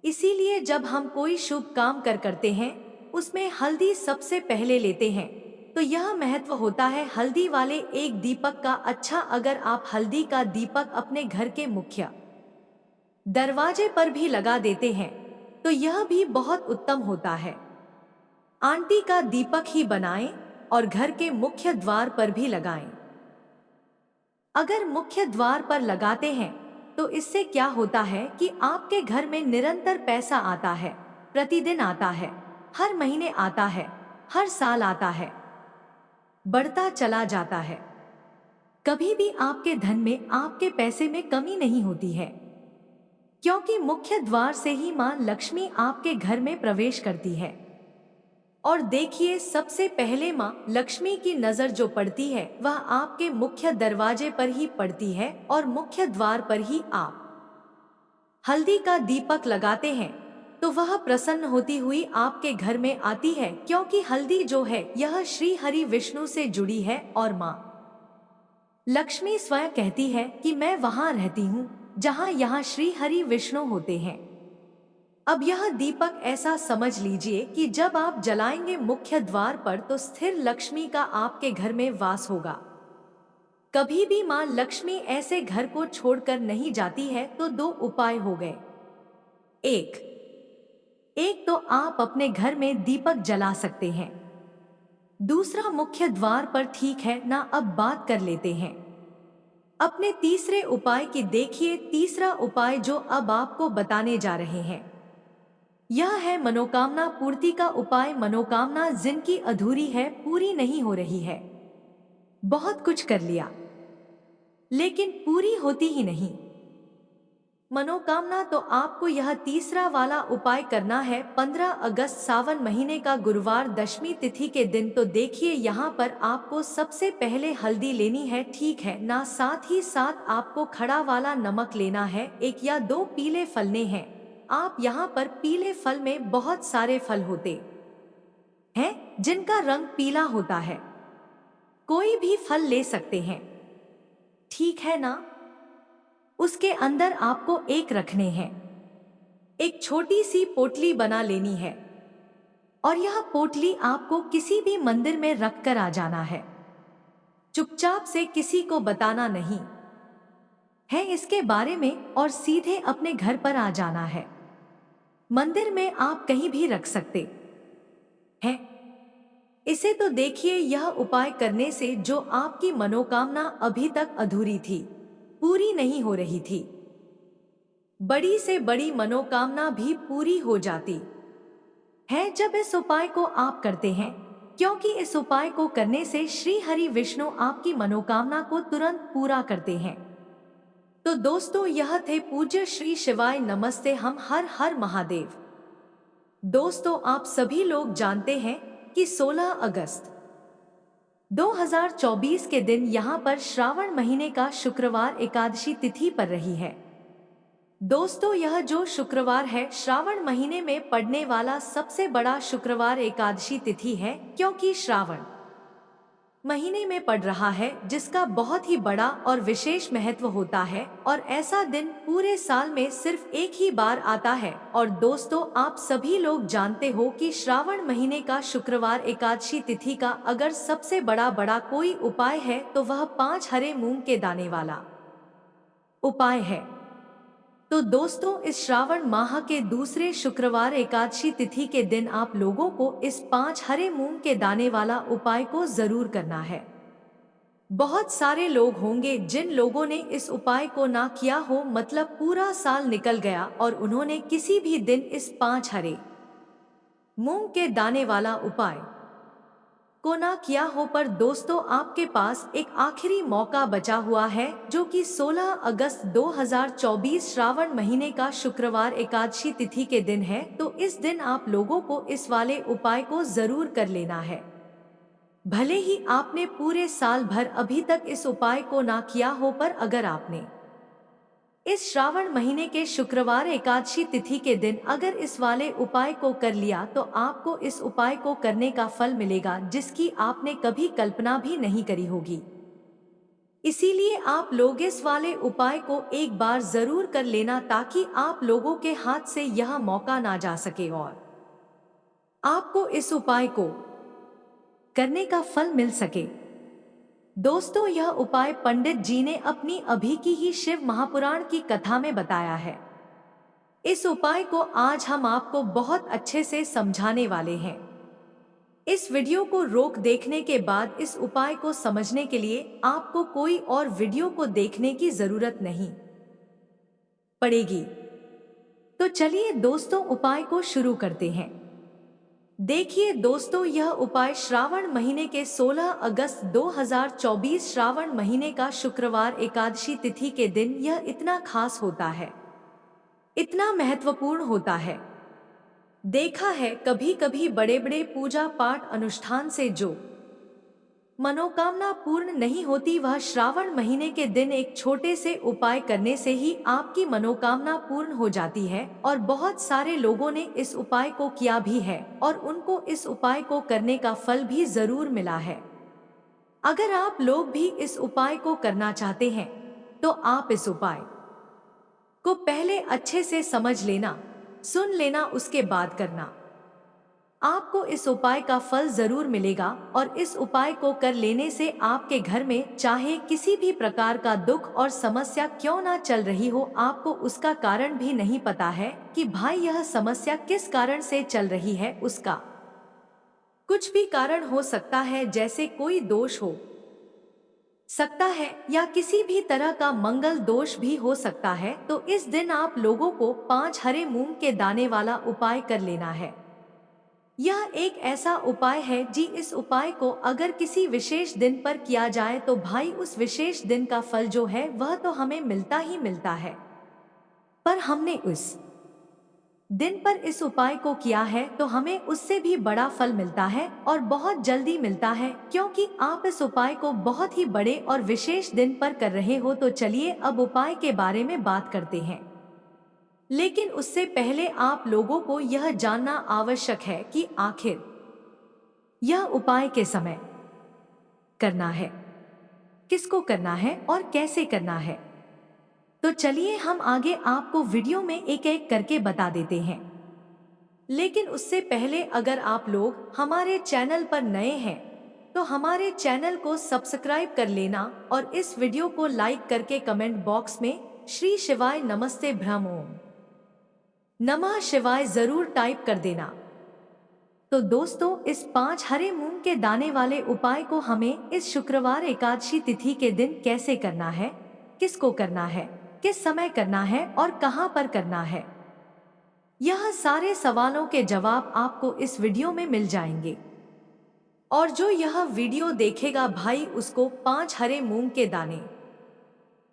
इसीलिए जब हम कोई शुभ काम करते हैं, उसमें हल्दी सबसे पहले लेते हैं। तो यह महत्व होता है हल्दी वाले एक दीपक का। अच्छा, अगर आप हल्दी का दीपक अपने घर के मुख्य दरवाजे पर भी लगा देते हैं तो यह भी बहुत उत्तम होता है। आंटी का दीपक ही बनाएं और घर के मुख्य द्वार पर भी लगाएं। अगर मुख्य द्वार पर लगाते हैं तो इससे क्या होता है कि आपके घर में निरंतर पैसा आता है, प्रतिदिन आता है, हर महीने आता है, हर साल आता है, बढ़ता चला जाता है। कभी भी आपके धन में, आपके पैसे में कमी नहीं होती है, क्योंकि मुख्य द्वार से ही मां लक्ष्मी आपके घर में प्रवेश करती है। और देखिए, सबसे पहले मां लक्ष्मी की नजर जो पड़ती है वह आपके मुख्य दरवाजे पर ही पड़ती है, और मुख्य द्वार पर ही आप हल्दी का दीपक लगाते हैं तो वह प्रसन्न होती हुई आपके घर में आती है। क्योंकि हल्दी जो है यह श्री हरि विष्णु से जुड़ी है, और मां लक्ष्मी स्वयं कहती है कि मैं वहां रहती हूँ जहां यहाँ श्री हरि विष्णु होते हैं। अब यह दीपक ऐसा समझ लीजिए कि जब आप जलाएंगे मुख्य द्वार पर तो स्थिर लक्ष्मी का आपके घर में वास होगा। कभी भी मां लक्ष्मी ऐसे घर को छोड़कर नहीं जाती है। तो दो उपाय हो गए। एक तो आप अपने घर में दीपक जला सकते हैं, दूसरा मुख्य द्वार पर। ठीक है ना, अब बात कर लेते हैं अपने तीसरे उपाय की। देखिए, तीसरा उपाय जो अब आपको बताने जा रहे हैं यह है मनोकामना पूर्ति का उपाय। मनोकामना जिनकी अधूरी है, पूरी नहीं हो रही है, बहुत कुछ कर लिया लेकिन पूरी होती ही नहीं मनोकामना, तो आपको यह तीसरा वाला उपाय करना है 15 अगस्त सावन महीने का गुरुवार दशमी तिथि के दिन। तो देखिए, यहाँ पर आपको सबसे पहले हल्दी लेनी है, ठीक है ना, साथ ही साथ आपको खड़ा वाला नमक लेना है, 1 या 2 पीले फल लेने हैं आप। यहाँ पर पीले फल में बहुत सारे फल होते हैं जिनका रंग पीला होता है, कोई भी फल ले सकते हैं, ठीक है ना। उसके अंदर आपको एक रखने हैं, एक छोटी सी पोटली बना लेनी है, और यह पोटली आपको किसी भी मंदिर में रखकर आ जाना है। चुपचाप से, किसी को बताना नहीं है इसके बारे में, और सीधे अपने घर पर आ जाना है। मंदिर में आप कहीं भी रख सकते है। इसे तो देखिए, यह उपाय करने से जो आपकी मनोकामना अभी तक अधूरी थी, पूरी नहीं हो रही थी, बड़ी से बड़ी मनोकामना भी पूरी हो जाती है जब इस उपाय को आप करते हैं, क्योंकि इस उपाय को करने से श्री हरि विष्णु आपकी मनोकामना को तुरंत पूरा करते हैं। तो दोस्तों, यह थे पूज्य श्री शिवाय नमस्ते हम हर हर महादेव। दोस्तों, आप सभी लोग जानते हैं कि 16 अगस्त 2024 के दिन यहाँ पर श्रावण महीने का शुक्रवार एकादशी तिथि पर रही है। दोस्तों, यह जो शुक्रवार है श्रावण महीने में पड़ने वाला सबसे बड़ा शुक्रवार एकादशी तिथि है, क्योंकि श्रावण महीने में पड़ रहा है, जिसका बहुत ही बड़ा और विशेष महत्व होता है और ऐसा दिन पूरे साल में सिर्फ एक ही बार आता है। और दोस्तों, आप सभी लोग जानते हो कि श्रावण महीने का शुक्रवार एकादशी तिथि का अगर सबसे बड़ा कोई उपाय है तो वह 5 हरे मूंग के दाने वाला उपाय है। तो दोस्तों, इस श्रावण माह के दूसरे शुक्रवार एकादशी तिथि के दिन आप लोगों को इस 5 हरे मूंग के दाने वाला उपाय को जरूर करना है। बहुत सारे लोग होंगे जिन लोगों ने इस उपाय को ना किया हो, मतलब पूरा साल निकल गया और उन्होंने किसी भी दिन इस 5 हरे मूंग के दाने वाला उपाय को ना किया हो। पर दोस्तों, आपके पास एक आखिरी मौका बचा हुआ है, जो कि 16 अगस्त 2024 श्रावण महीने का शुक्रवार एकादशी तिथि के दिन है। तो इस दिन आप लोगों को इस वाले उपाय को जरूर कर लेना है। भले ही आपने पूरे साल भर अभी तक इस उपाय को ना किया हो, पर अगर आपने इस श्रावण महीने के शुक्रवार एकादशी तिथि के दिन अगर इस वाले उपाय को कर लिया तो आपको इस उपाय को करने का फल मिलेगा, जिसकी आपने कभी कल्पना भी नहीं करी होगी। इसीलिए आप लोग इस वाले उपाय को एक बार जरूर कर लेना, ताकि आप लोगों के हाथ से यह मौका ना जा सके और आपको इस उपाय को करने का फल मिल सके। दोस्तों, यह उपाय पंडित जी ने अपनी अभी की ही शिव महापुराण की कथा में बताया है। इस उपाय को आज हम आपको बहुत अच्छे से समझाने वाले हैं। इस वीडियो को रोक देखने के बाद इस उपाय को समझने के लिए आपको कोई और वीडियो को देखने की जरूरत नहीं पड़ेगी। तो चलिए दोस्तों, उपाय को शुरू करते हैं। देखिए दोस्तों, यह उपाय श्रावण महीने के 16 अगस्त 2024 श्रावण महीने का शुक्रवार एकादशी तिथि के दिन यह इतना खास होता है, इतना महत्वपूर्ण होता है। देखा है कभी कभी बड़े बड़े पूजा पाठ अनुष्ठान से जो मनोकामना पूर्ण नहीं होती, वह श्रावण महीने के दिन एक छोटे से उपाय करने से ही आपकी मनोकामना पूर्ण हो जाती है। और बहुत सारे लोगों ने इस उपाय को किया भी है और उनको इस उपाय को करने का फल भी जरूर मिला है। अगर आप लोग भी इस उपाय को करना चाहते हैं तो आप इस उपाय को पहले अच्छे से समझ लेना, सुन लेना, उसके बाद करना। आपको इस उपाय का फल जरूर मिलेगा और इस उपाय को कर लेने से आपके घर में चाहे किसी भी प्रकार का दुख और समस्या क्यों ना चल रही हो, आपको उसका कारण भी नहीं पता है कि भाई यह समस्या किस कारण से चल रही है। उसका कुछ भी कारण हो सकता है, जैसे कोई दोष हो सकता है या किसी भी तरह का मंगल दोष भी हो सकता है। तो इस दिन आप लोगों को 5 हरे मूंग के दाने वाला उपाय कर लेना है। यह एक ऐसा उपाय है जी, इस उपाय को अगर किसी विशेष दिन पर किया जाए तो भाई उस विशेष दिन का फल जो है वह तो हमें मिलता ही मिलता है, पर हमने उस दिन पर इस उपाय को किया है तो हमें उससे भी बड़ा फल मिलता है और बहुत जल्दी मिलता है, क्योंकि आप इस उपाय को बहुत ही बड़े और विशेष दिन पर कर रहे हो। तो चलिए अब उपाय के बारे में बात करते हैं, लेकिन उससे पहले आप लोगों को यह जानना आवश्यक है कि आखिर यह उपाय के समय करना है, किसको करना है और कैसे करना है। तो चलिए हम आगे आपको वीडियो में एक एक करके बता देते हैं। लेकिन उससे पहले अगर आप लोग हमारे चैनल पर नए हैं तो हमारे चैनल को सब्सक्राइब कर लेना और इस वीडियो को लाइक करके कमेंट बॉक्स में श्री शिवाय नमस्ते ब्रह्म ओम नमः शिवाय जरूर टाइप कर देना। तो दोस्तों, इस 5 हरे मूंग के दाने वाले उपाय को हमें इस शुक्रवार एकादशी तिथि के दिन कैसे करना है, किसको करना है, किस समय करना है और कहां पर करना है, यह सारे सवालों के जवाब आपको इस वीडियो में मिल जाएंगे। और जो यह वीडियो देखेगा भाई, उसको 5 हरे मूंग के दाने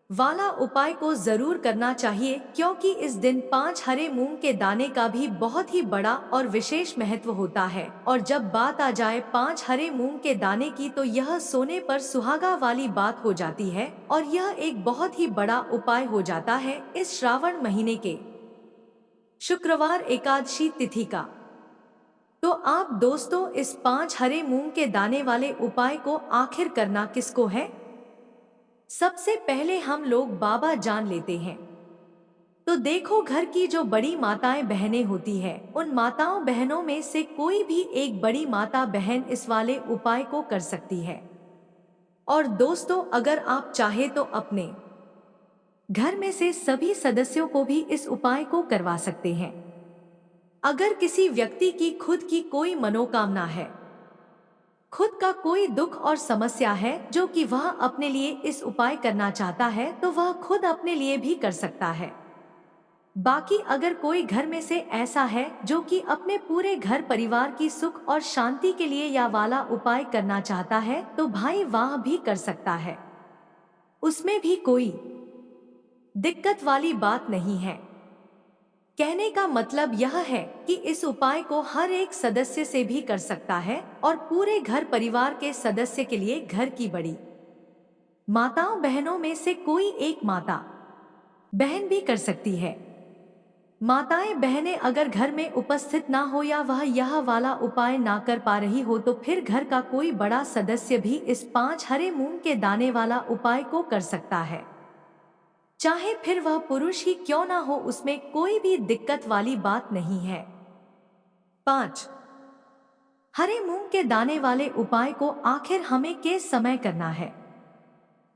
वाला उपाय को जरूर करना चाहिए, क्योंकि इस दिन 5 हरे मूंग के दाने का भी बहुत ही बड़ा और विशेष महत्व होता है। और जब बात आ जाए 5 हरे मूंग के दाने की, तो यह सोने पर सुहागा वाली बात हो जाती है और यह एक बहुत ही बड़ा उपाय हो जाता है इस श्रावण महीने के शुक्रवार एकादशी तिथि का। तो आप दोस्तों, इस 5 हरे मूंग के दाने वाले उपाय को आखिर करना किसको है? सबसे पहले हम लोग बाबा जान लेते हैं। तो देखो, घर की जो बड़ी माताएं बहनें होती है, उन माताओं बहनों में से कोई भी एक बड़ी माता बहन इस वाले उपाय को कर सकती है। और दोस्तों, अगर आप चाहे तो अपने घर में से सभी सदस्यों को भी इस उपाय को करवा सकते हैं। अगर किसी व्यक्ति की खुद की कोई मनोकामना है, खुद का कोई दुख और समस्या है जो कि वह अपने लिए इस उपाय करना चाहता है, तो वह खुद अपने लिए भी कर सकता है। बाकी अगर कोई घर में से ऐसा है जो कि अपने पूरे घर परिवार की सुख और शांति के लिए यह वाला उपाय करना चाहता है, तो भाई वह भी कर सकता है, उसमें भी कोई दिक्कत वाली बात नहीं है। कहने का मतलब यह है कि इस उपाय को हर एक सदस्य से भी कर सकता है और पूरे घर परिवार के सदस्य के लिए घर की बड़ी माताओं बहनों में से कोई एक माता बहन भी कर सकती है। माताएं बहनें अगर घर में उपस्थित ना हो या वह यह वाला उपाय ना कर पा रही हो, तो फिर घर का कोई बड़ा सदस्य भी इस 5 हरे मूंग के दाने वाला उपाय को कर सकता है, चाहे फिर वह पुरुष ही क्यों ना हो, उसमें कोई भी दिक्कत वाली बात नहीं है। 5 हरे मूंग के दाने वाले उपाय को आखिर हमें किस समय करना है?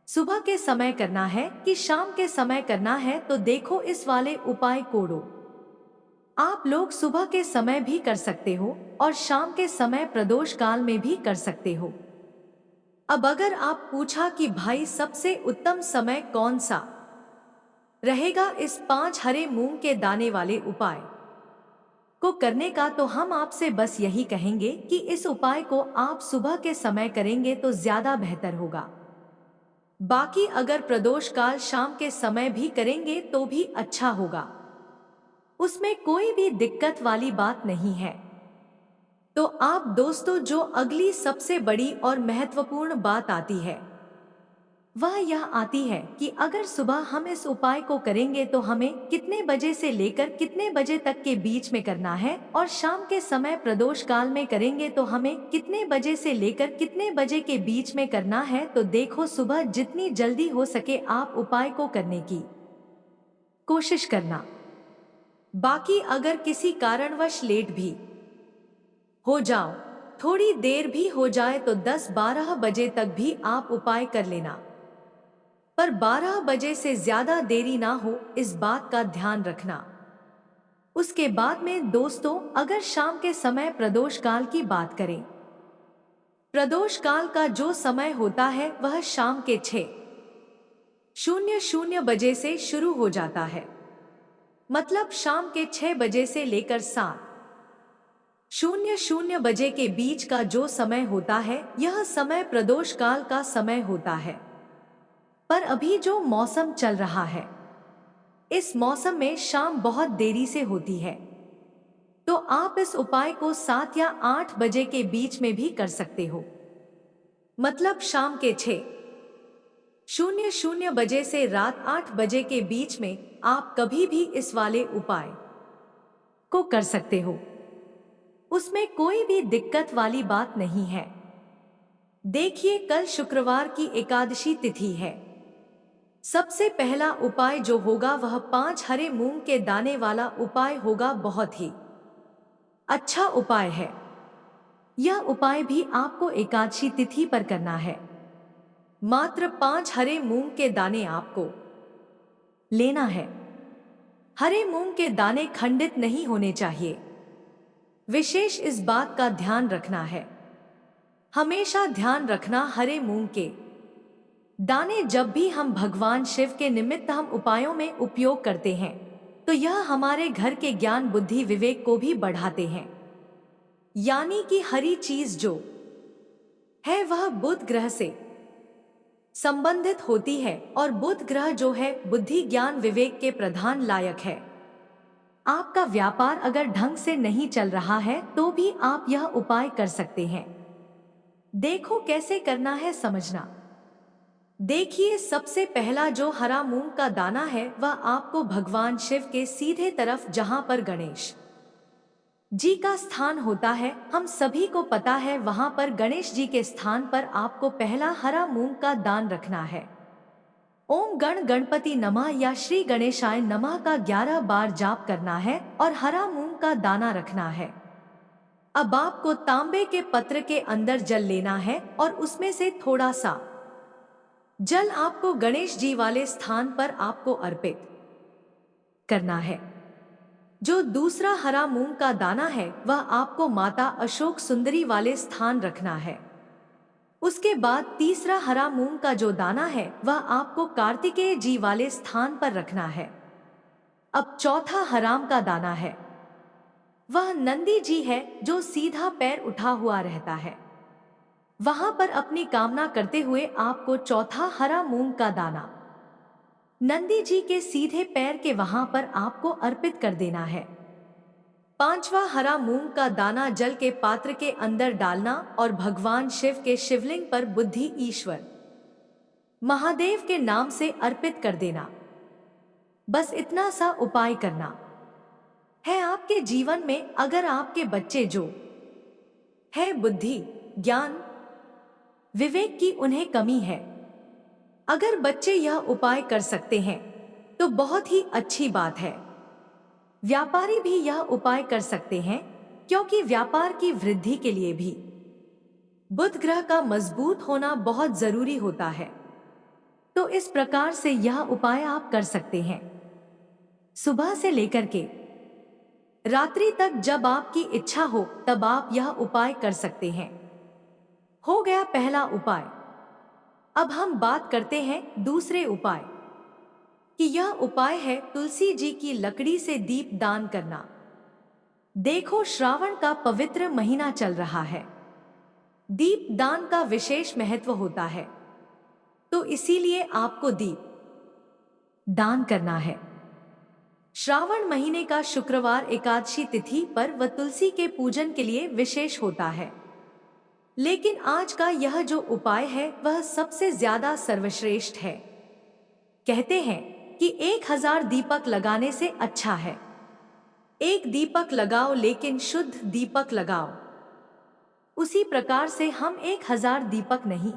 सुबह के समय करना है कि शाम के समय करना है? तो देखो, इस वाले उपाय कोड़ो आप लोग सुबह के समय भी कर सकते हो और शाम के समय प्रदोष काल में भी कर सकते हो। अब अगर आप पूछा कि भाई सबसे उत्तम समय कौन सा रहेगा इस 5 हरे मूंग के दाने वाले उपाय को करने का, तो हम आपसे बस यही कहेंगे कि इस उपाय को आप सुबह के समय करेंगे तो ज्यादा बेहतर होगा। बाकी अगर प्रदोष काल शाम के समय भी करेंगे तो भी अच्छा होगा, उसमें कोई भी दिक्कत वाली बात नहीं है। तो आप दोस्तों, जो अगली सबसे बड़ी और महत्वपूर्ण बात आती है, वह यह आती है कि अगर सुबह हम इस उपाय को करेंगे तो हमें कितने बजे से लेकर कितने बजे तक के बीच में करना है, और शाम के समय प्रदोष काल में करेंगे तो हमें कितने बजे से लेकर कितने बजे के बीच में करना है। तो देखो, सुबह जितनी जल्दी हो सके आप उपाय को करने की कोशिश करना। बाकी अगर किसी कारणवश लेट भी हो जाओ, थोड़ी देर भी हो जाए, तो 10-12 बजे तक भी आप उपाय कर लेना, पर 12 बजे से ज्यादा देरी ना हो, इस बात का ध्यान रखना। उसके बाद में दोस्तों, अगर शाम के समय प्रदोष काल की बात करें, प्रदोष काल का जो समय होता है वह शाम के 6:00 बजे से शुरू हो जाता है। मतलब शाम के 6 बजे से लेकर 7:00 बजे के बीच का जो समय होता है, यह समय प्रदोष काल का समय होता है। पर अभी जो मौसम चल रहा है, इस मौसम में शाम बहुत देरी से होती है, तो आप इस उपाय को 7 या 8 बजे के बीच में भी कर सकते हो। मतलब शाम के 6:00 बजे से रात 8 बजे के बीच में आप कभी भी इस वाले उपाय को कर सकते हो, उसमें कोई भी दिक्कत वाली बात नहीं है। देखिए, कल शुक्रवार की एकादशी तिथि है। सबसे पहला उपाय जो होगा वह 5 हरे मूंग के दाने वाला उपाय होगा। बहुत ही अच्छा उपाय है। यह उपाय भी आपको एकादशी तिथि पर करना है। मात्र 5 हरे मूंग के दाने आपको लेना है। हरे मूंग के दाने खंडित नहीं होने चाहिए। विशेष इस बात का ध्यान रखना है, हमेशा ध्यान रखना हरे मूंग के दाने जब भी हम भगवान शिव के निमित्त हम उपायों में उपयोग करते हैं तो यह हमारे घर के ज्ञान बुद्धि विवेक को भी बढ़ाते हैं। यानी कि हरी चीज जो है वह बुध ग्रह से संबंधित होती है और बुध ग्रह जो है बुद्धि ज्ञान विवेक के प्रधान लायक है। आपका व्यापार अगर ढंग से नहीं चल रहा है तो भी आप यह उपाय कर सकते हैं। देखो कैसे करना है समझना। देखिए, सबसे पहला जो हरा मूंग का दाना है वह आपको भगवान शिव के सीधे तरफ जहां पर गणेश जी का स्थान होता है, हम सभी को पता है वहां पर गणेश जी के स्थान पर आपको पहला हरा मूंग का दान रखना है। ओम गण गणपति नमः या श्री गणेशाय नमः का 11 बार जाप करना है और हरा मूंग का दाना रखना है। अब आपको तांबे के पत्र के अंदर जल लेना है और उसमें से थोड़ा सा जल आपको गणेश जी वाले स्थान पर आपको अर्पित करना है। जो दूसरा हरा मूंग का दाना है वह आपको माता अशोक सुंदरी वाले स्थान रखना है। उसके बाद तीसरा हरा मूंग का जो दाना है वह आपको कार्तिकेय जी वाले स्थान पर रखना है। अब चौथा हराम का दाना है वह नंदी जी है जो सीधा पैर उठा हुआ रहता है। वहां पर अपनी कामना करते हुए आपको चौथा हरा मूंग का दाना नंदी जी के सीधे पैर के वहां पर आपको अर्पित कर देना है। पांचवा हरा मूंग का दाना जल के पात्र के अंदर डालना और भगवान शिव के शिवलिंग पर बुद्धि ईश्वर महादेव के नाम से अर्पित कर देना। बस इतना सा उपाय करना है। आपके जीवन में अगर आपके बच्चे जो है बुद्धि ज्ञान विवेक की उन्हें कमी है, अगर बच्चे यह उपाय कर सकते हैं तो बहुत ही अच्छी बात है। व्यापारी भी यह उपाय कर सकते हैं क्योंकि व्यापार की वृद्धि के लिए भी बुध ग्रह का मजबूत होना बहुत जरूरी होता है। तो इस प्रकार से यह उपाय आप कर सकते हैं। सुबह से लेकर के रात्रि तक जब आपकी इच्छा हो तब आप यह उपाय कर सकते हैं। हो गया पहला उपाय। अब हम बात करते हैं दूसरे उपाय कि यह उपाय है तुलसी जी की लकड़ी से दीप दान करना। देखो, श्रावण का पवित्र महीना चल रहा है। दीप दान का विशेष महत्व होता है, तो इसीलिए आपको दीप दान करना है। श्रावण महीने का शुक्रवार एकादशी तिथि पर व तुलसी के पूजन के लिए विशेष होता है। लेकिन आज का यह जो उपाय है वह सबसे ज्यादा सर्वश्रेष्ठ है। कहते हैं कि 1000 दीपक लगाने से अच्छा है एक दीपक लगाओ, लेकिन शुद्ध दीपक लगाओ। उसी प्रकार से हम 1000 दीपक नहीं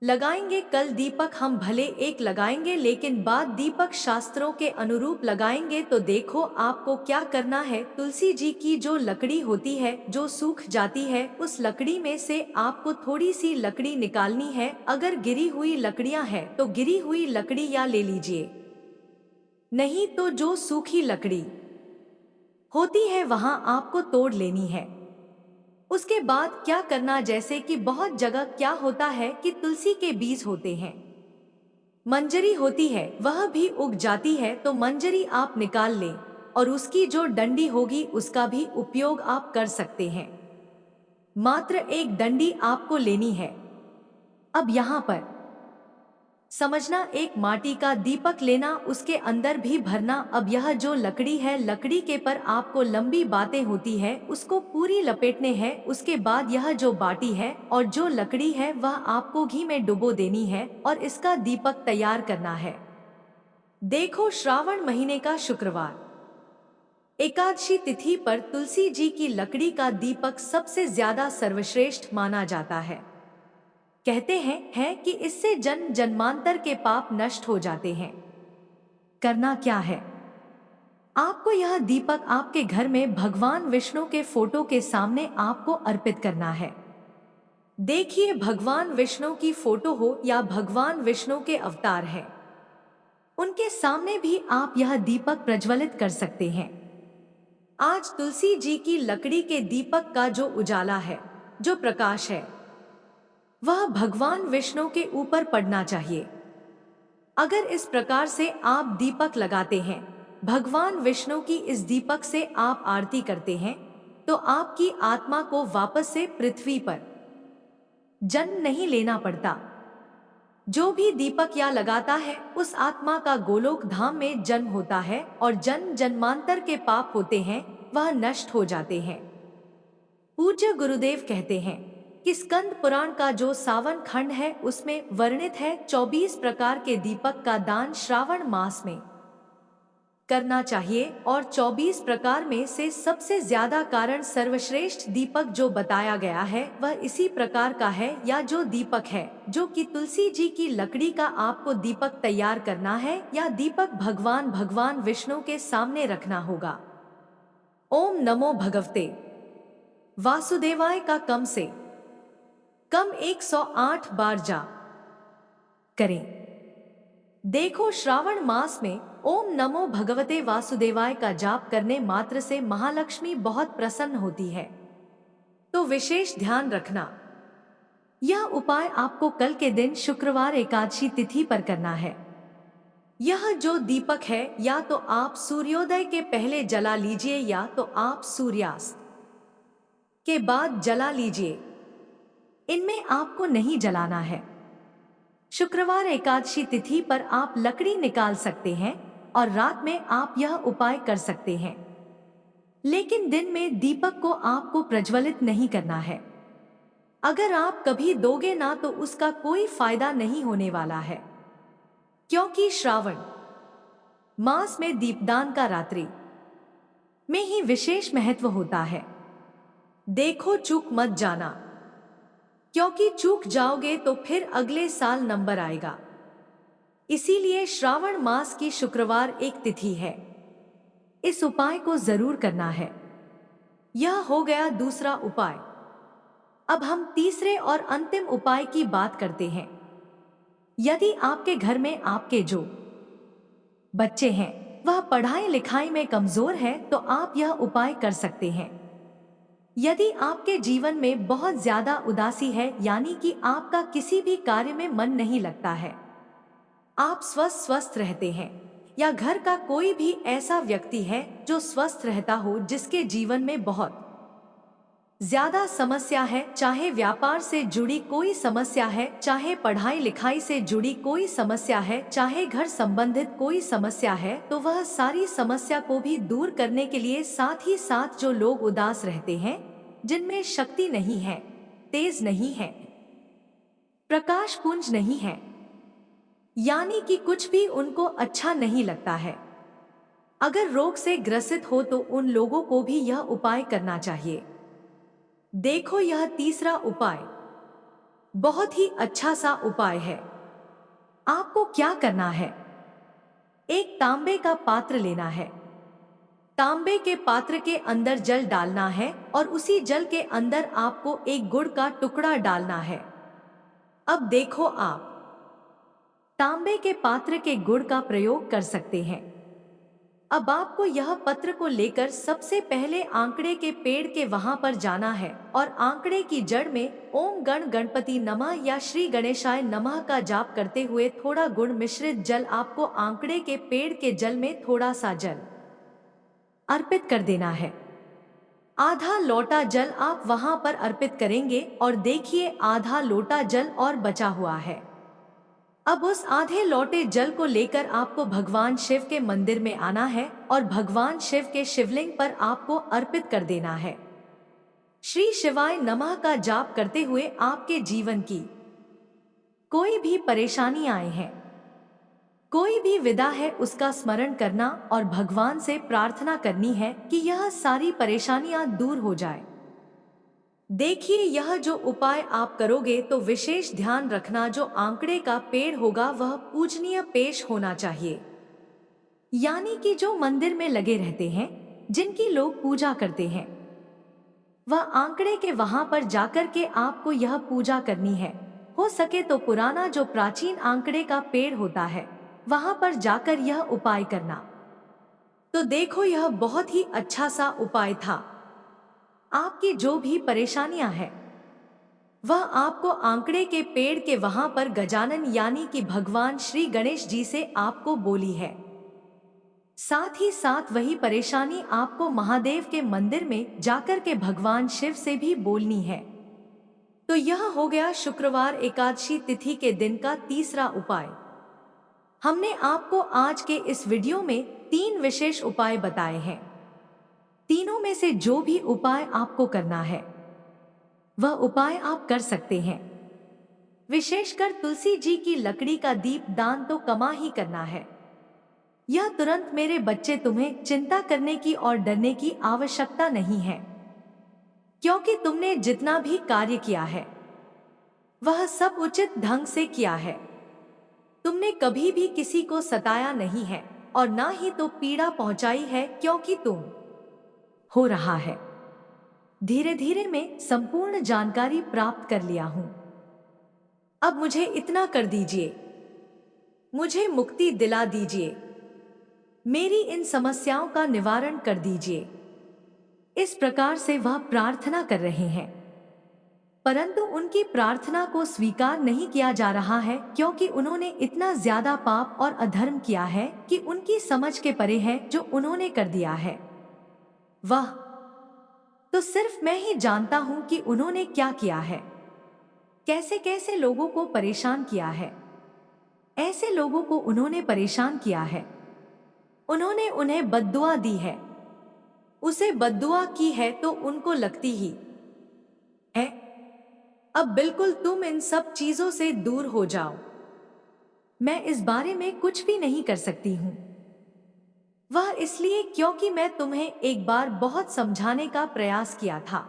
लगाएंगे। कल दीपक हम भले एक लगाएंगे लेकिन बाद दीपक शास्त्रों के अनुरूप लगाएंगे। तो देखो आपको क्या करना है। तुलसी जी की जो लकड़ी होती है जो सूख जाती है, उस लकड़ी में से आपको थोड़ी सी लकड़ी निकालनी है। अगर गिरी हुई लकड़ियां हैं तो गिरी हुई लकड़ी या ले लीजिए, नहीं तो जो सूखी लकड़ी होती है वहां आपको तोड़ लेनी है। उसके बाद क्या करना, जैसे कि बहुत जगह क्या होता है कि तुलसी के बीज होते हैं, मंजरी होती है, वह भी उग जाती है। तो मंजरी आप निकाल लें और उसकी जो डंडी होगी उसका भी उपयोग आप कर सकते हैं। मात्र एक डंडी आपको लेनी है। अब यहाँ पर समझना, एक माटी का दीपक लेना, उसके अंदर भी भरना। अब यह जो लकड़ी है, लकड़ी के पर आपको लंबी बातें होती है उसको पूरी लपेटने हैं। उसके बाद यह जो बाटी है और जो लकड़ी है वह आपको घी में डुबो देनी है और इसका दीपक तैयार करना है। देखो, श्रावण महीने का शुक्रवार एकादशी तिथि पर तुलसी जी की लकड़ी का दीपक सबसे ज्यादा सर्वश्रेष्ठ माना जाता है। कहते हैं कि इससे जन्म जन्मांतर के पाप नष्ट हो जाते हैं। करना क्या है, आपको यह दीपक आपके घर में भगवान विष्णु के फोटो के सामने आपको अर्पित करना है। देखिए, भगवान विष्णु की फोटो हो या भगवान विष्णु के अवतार है, उनके सामने भी आप यह दीपक प्रज्वलित कर सकते हैं। आज तुलसी जी की लकड़ी के दीपक का जो उजाला है, जो प्रकाश है, वह भगवान विष्णु के ऊपर पड़ना चाहिए। अगर इस प्रकार से आप दीपक लगाते हैं, भगवान विष्णु की इस दीपक से आप आरती करते हैं, तो आपकी आत्मा को वापस से पृथ्वी पर जन्म नहीं लेना पड़ता। जो भी दीपक या लगाता है, उस आत्मा का गोलोक धाम में जन्म होता है और जन्म जन्मांतर के पाप होते हैं, वह नष्ट हो जाते हैं। पूज्य गुरुदेव कहते हैं कि स्कंद पुराण का जो सावन खंड है, उसमें वर्णित है 24 प्रकार के दीपक का दान श्रावण मास में करना चाहिए और 24 प्रकार में से सबसे ज्यादा कारण सर्वश्रेष्ठ दीपक जो बताया गया है वह इसी प्रकार का है, या जो दीपक है जो कि तुलसी जी की लकड़ी का आपको दीपक तैयार करना है, या दीपक भगवान विष्णु के सामने रखना होगा। ओम नमो भगवते वासुदेवाय का कम से कम 108 बार जाप करें। देखो, श्रावण मास में ओम नमो भगवते वासुदेवाय का जाप करने मात्र से महालक्ष्मी बहुत प्रसन्न होती है, तो विशेष ध्यान रखना। यह उपाय आपको कल के दिन शुक्रवार एकादशी तिथि पर करना है। यह जो दीपक है, या तो आप सूर्योदय के पहले जला लीजिए या तो आप सूर्यास्त के बाद जला लीजिए। इनमें आपको नहीं जलाना है। शुक्रवार एकादशी तिथि पर आप लकड़ी निकाल सकते हैं और रात में आप यह उपाय कर सकते हैं, लेकिन दिन में दीपक को आपको प्रज्वलित नहीं करना है। अगर आप कभी दोगे ना तो उसका कोई फायदा नहीं होने वाला है, क्योंकि श्रावण मास में दीपदान का रात्रि में ही विशेष महत्व होता है। देखो, चूक मत जाना, क्योंकि चूक जाओगे तो फिर अगले साल नंबर आएगा। इसीलिए श्रावण मास की शुक्रवार एक तिथि है, इस उपाय को जरूर करना है। यह हो गया दूसरा उपाय। अब हम तीसरे और अंतिम उपाय की बात करते हैं। यदि आपके घर में आपके जो बच्चे हैं वह पढ़ाई लिखाई में कमजोर है, तो आप यह उपाय कर सकते हैं। यदि आपके जीवन में बहुत ज्यादा उदासी है, यानी कि आपका किसी भी कार्य में मन नहीं लगता है, आप स्वस्थ रहते हैं, या घर का कोई भी ऐसा व्यक्ति है जो स्वस्थ रहता हो, जिसके जीवन में बहुत ज्यादा समस्या है, चाहे व्यापार से जुड़ी कोई समस्या है, चाहे पढ़ाई लिखाई से जुड़ी कोई समस्या है, चाहे घर संबंधित कोई समस्या है, तो वह सारी समस्या को भी दूर करने के लिए, साथ ही साथ जो लोग उदास रहते हैं, जिनमें शक्ति नहीं है, तेज नहीं है, प्रकाश पुंज नहीं है, यानी कि कुछ भी उनको अच्छा नहीं लगता है, अगर रोग से ग्रसित हो, तो उन लोगों को भी यह उपाय करना चाहिए। देखो, यह तीसरा उपाय बहुत ही अच्छा सा उपाय है। आपको क्या करना है? एक तांबे का पात्र लेना है। तांबे के पात्र के अंदर जल डालना है और उसी जल के अंदर आपको एक गुड़ का टुकड़ा डालना है। अब देखो, आप तांबे के पात्र के गुड़ का प्रयोग कर सकते हैं। अब आपको यह पत्र को लेकर सबसे पहले आंकड़े के पेड़ के वहां पर जाना है और आंकड़े की जड़ में ओम गण गणपति नमः या श्री गणेशाय नमः का जाप करते हुए थोड़ा गुड़ मिश्रित जल आपको आंकड़े के पेड़ के जल में थोड़ा सा जल अर्पित कर देना है। आधा लोटा जल आप वहां पर अर्पित करेंगे और देखिए, आधा लोटा जल और बचा हुआ है। अब उस आधे लोटे जल को लेकर आपको भगवान शिव के मंदिर में आना है और भगवान शिव के शिवलिंग पर आपको अर्पित कर देना है। श्री शिवाय नमः का जाप करते हुए आपके जीवन की कोई भी परेशानी आए हैं, कोई भी विदा है, उसका स्मरण करना और भगवान से प्रार्थना करनी है कि यह सारी परेशानियां दूर हो जाए। देखिए, यह जो उपाय आप करोगे तो विशेष ध्यान रखना, जो आंकड़े का पेड़ होगा वह पूजनीय पेश होना चाहिए, यानी कि जो मंदिर में लगे रहते हैं, जिनकी लोग पूजा करते हैं, वह आंकड़े के वहां पर जाकर के आपको यह पूजा करनी है। हो सके तो पुराना जो प्राचीन आंकड़े का पेड़ होता है, वहां पर जाकर यह उपाय करना। तो देखो, यह बहुत ही अच्छा सा उपाय था। आपकी जो भी परेशानियां हैं वह आपको आंकड़े के पेड़ के वहां पर गजानन यानी कि भगवान श्री गणेश जी से आपको बोली है। साथ ही साथ वही परेशानी आपको महादेव के मंदिर में जाकर के भगवान शिव से भी बोलनी है। तो यह हो गया शुक्रवार एकादशी तिथि के दिन का तीसरा उपाय। हमने आपको आज के इस वीडियो में 3 विशेष उपाय बताए हैं। तीनों में से जो भी उपाय आपको करना है वह उपाय आप कर सकते हैं। विशेषकर तुलसी जी की लकड़ी का दीप दान तो कमा ही करना है। यह तुरंत मेरे बच्चे तुम्हें चिंता करने की और डरने की आवश्यकता नहीं है, क्योंकि तुमने जितना भी कार्य किया है वह सब उचित ढंग से किया है। तुमने कभी भी किसी को सताया नहीं है और ना ही तो पीड़ा पहुंचाई है, क्योंकि तुम हो रहा है धीरे धीरे मैं संपूर्ण जानकारी प्राप्त कर लिया हूं। अब मुझे इतना कर दीजिए, मुझे मुक्ति दिला दीजिए, मेरी इन समस्याओं का निवारण कर दीजिए। इस प्रकार से वह प्रार्थना कर रहे हैं, परंतु उनकी प्रार्थना को स्वीकार नहीं किया जा रहा है, क्योंकि उन्होंने इतना ज्यादा पाप और अधर्म किया है कि उनकी समझ के परे है जो उन्होंने कर दिया है। वह तो सिर्फ मैं ही जानता हूं कि उन्होंने क्या किया है, कैसे कैसे लोगों को परेशान किया है। ऐसे लोगों को उन्होंने परेशान किया है, उन्होंने उन्हें बद्दुआ दी है, उसे बद्दुआ की है तो उनको लगती ही है। अब बिल्कुल तुम इन सब चीजों से दूर हो जाओ। मैं इस बारे में कुछ भी नहीं कर सकती हूं। वह इसलिए क्योंकि मैं तुम्हें एक बार बहुत समझाने का प्रयास किया था।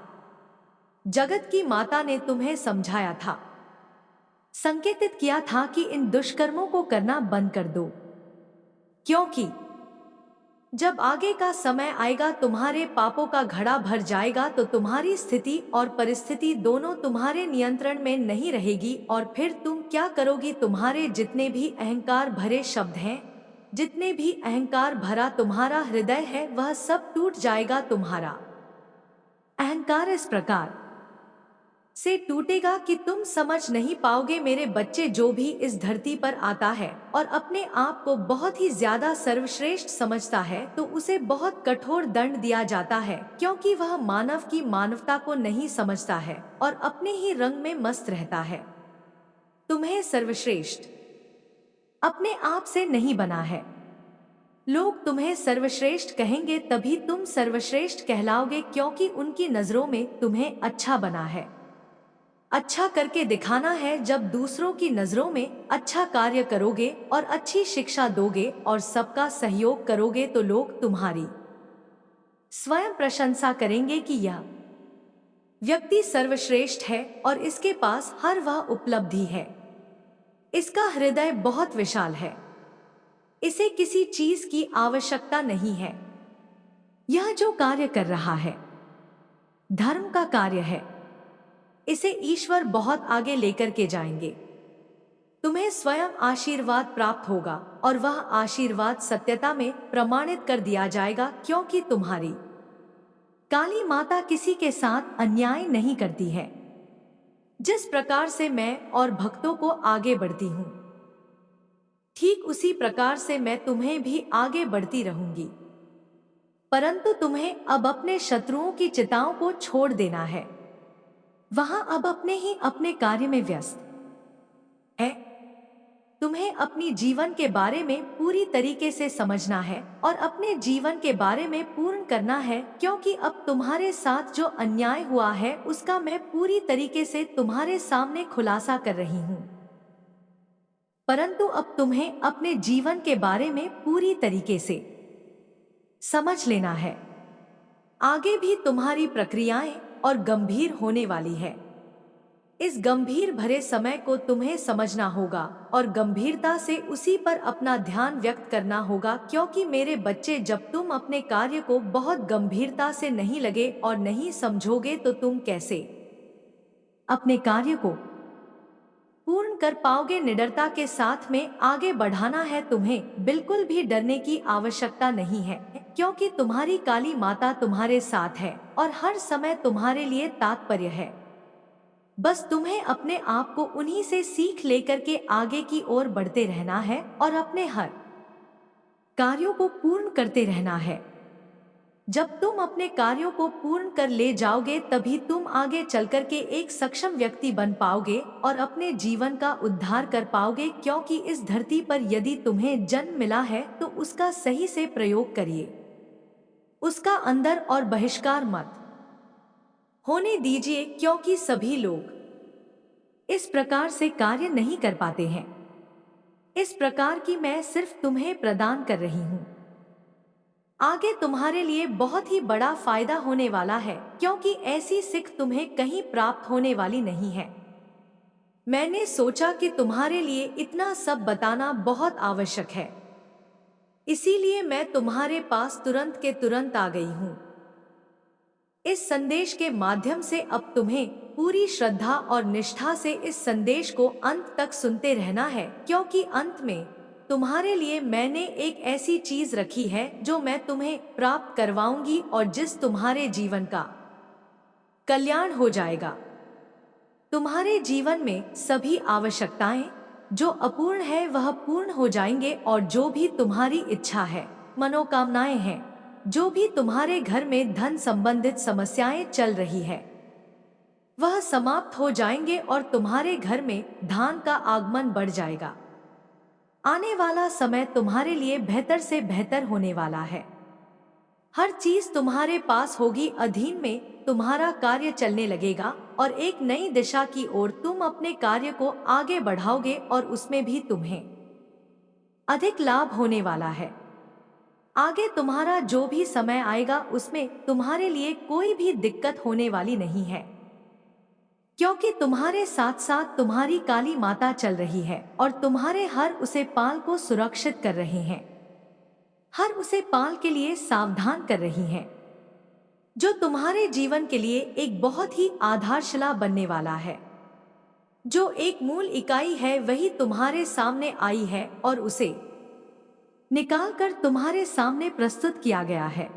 जगत की माता ने तुम्हें समझाया था, संकेतित किया था कि इन दुष्कर्मों को करना बंद कर दो, क्योंकि जब आगे का समय आएगा तुम्हारे पापों का घड़ा भर जाएगा तो तुम्हारी स्थिति और परिस्थिति दोनों तुम्हारे नियंत्रण में नहीं रहेगी। और फिर तुम क्या करोगी? तुम्हारे जितने भी अहंकार भरे शब्द हैं, जितने भी अहंकार भरा तुम्हारा हृदय है, वह सब टूट जाएगा। तुम्हारा अहंकार इस प्रकार से टूटेगा कि तुम समझ नहीं पाओगे। मेरे बच्चे, जो भी इस धरती पर आता है और अपने आप को बहुत ही ज्यादा सर्वश्रेष्ठ समझता है तो उसे बहुत कठोर दंड दिया जाता है, क्योंकि वह मानव की मानवता को नहीं समझता है और अपने ही रंग में मस्त रहता है। तुम्हें सर्वश्रेष्ठ अपने आप से नहीं बना है। लोग तुम्हें सर्वश्रेष्ठ कहेंगे तभी तुम सर्वश्रेष्ठ कहलाओगे, क्योंकि उनकी नजरों में तुम्हें अच्छा बना है। अच्छा करके दिखाना है। जब दूसरों की नजरों में अच्छा कार्य करोगे और अच्छी शिक्षा दोगे और सबका सहयोग करोगे तो लोग तुम्हारी स्वयं प्रशंसा करेंगे कि यह व्यक्ति सर्वश्रेष्ठ है और इसके पास हर वह उपलब्धि है। इसका हृदय बहुत विशाल है, इसे किसी चीज की आवश्यकता नहीं है। यह जो कार्य कर रहा है धर्म का कार्य है, इसे ईश्वर बहुत आगे लेकर के जाएंगे। तुम्हें स्वयं आशीर्वाद प्राप्त होगा और वह आशीर्वाद सत्यता में प्रमाणित कर दिया जाएगा, क्योंकि तुम्हारी काली माता किसी के साथ अन्याय नहीं करती है। जिस प्रकार से मैं और भक्तों को आगे बढ़ती हूं, ठीक उसी प्रकार से मैं तुम्हें भी आगे बढ़ती रहूंगी। परंतु तुम्हें अब अपने शत्रुओं की चिताओं को छोड़ देना है। वहां अब अपने ही अपने कार्य में व्यस्त है। तुम्हें अपनी जीवन के बारे में पूरी तरीके से समझना है और अपने जीवन के बारे में पूर्ण करना है, क्योंकि अब तुम्हारे साथ जो अन्याय हुआ है उसका मैं पूरी तरीके से तुम्हारे सामने खुलासा कर रही हूं। परंतु अब तुम्हें अपने जीवन के बारे में पूरी तरीके से समझ लेना है। आगे भी तुम्हारी प्रक्रियाएं और गंभीर होने वाली है। इस गंभीर भरे समय को तुम्हें समझना होगा और गंभीरता से उसी पर अपना ध्यान व्यक्त करना होगा, क्योंकि मेरे बच्चे, जब तुम अपने कार्य को बहुत गंभीरता से नहीं लगे और नहीं समझोगे तो तुम कैसे अपने कार्य को पूर्ण कर पाओगे। निडरता के साथ में आगे बढ़ाना है। तुम्हें बिल्कुल भी डरने की आवश्यकता नहीं है। क्योंकि तुम्हारी काली माता तुम्हारे साथ है और हर समय तुम्हारे लिए तात्पर्य है। बस तुम्हें अपने आप को उन्हीं से सीख लेकर के आगे की ओर बढ़ते रहना है और अपने हर कार्यों को पूर्ण करते रहना है। जब तुम अपने कार्यों को पूर्ण कर ले जाओगे तभी तुम आगे चलकर के एक सक्षम व्यक्ति बन पाओगे और अपने जीवन का उद्धार कर पाओगे, क्योंकि इस धरती पर यदि तुम्हें जन्म मिला है तो उसका सही से प्रयोग करिए। उसका अंदर और बहिष्कार मत होने दीजिए, क्योंकि सभी लोग इस प्रकार से कार्य नहीं कर पाते हैं। इस प्रकार की मैं सिर्फ तुम्हें प्रदान कर रही हूँ। आगे तुम्हारे लिए बहुत ही बड़ा फायदा होने वाला है, क्योंकि ऐसी सीख तुम्हें कहीं प्राप्त होने वाली नहीं है। मैंने सोचा कि तुम्हारे लिए इतना सब बताना बहुत आवश्यक है, इसीलिए मैं तुम्हारे पास तुरंत के तुरंत आ गई हूँ। इस संदेश के माध्यम से अब तुम्हें पूरी श्रद्धा और निष्ठा से इस संदेश को अंत तक सुनते रहना है, क्योंकि अंत में तुम्हारे लिए मैंने एक ऐसी चीज रखी है जो मैं तुम्हें प्राप्त करवाऊंगी और जिस तुम्हारे जीवन का कल्याण हो जाएगा। तुम्हारे जीवन में सभी आवश्यकताएं जो अपूर्ण है वह पूर्ण हो जाएंगे और जो भी तुम्हारी इच्छा है, मनोकामनाएं हैं, जो भी तुम्हारे घर में धन संबंधित समस्याएं चल रही है, वह समाप्त हो जाएंगे और तुम्हारे घर में धन का आगमन बढ़ जाएगा। आने वाला समय तुम्हारे लिए बेहतर से बेहतर होने वाला है। हर चीज तुम्हारे पास होगी, अधीन में तुम्हारा कार्य चलने लगेगा और एक नई दिशा की ओर तुम अपने कार्य को आगे बढ़ाओगे और उसमें भी तुम्हें अधिक लाभ होने वाला है। आगे तुम्हारा जो भी समय आएगा उसमें तुम्हारे लिए कोई भी दिक्कत होने वाली नहीं है, क्योंकि तुम्हारे साथ साथ तुम्हारी काली माता चल रही है और तुम्हारे हर उसे पाल को सुरक्षित कर रही हैं, हर उसे पाल के लिए सावधान कर रही हैं, जो तुम्हारे जीवन के लिए एक बहुत ही आधारशिला बनने वाला है। जो एक मूल इकाई है वही तुम्हारे सामने आई है और उसे निकालकर तुम्हारे सामने प्रस्तुत किया गया है।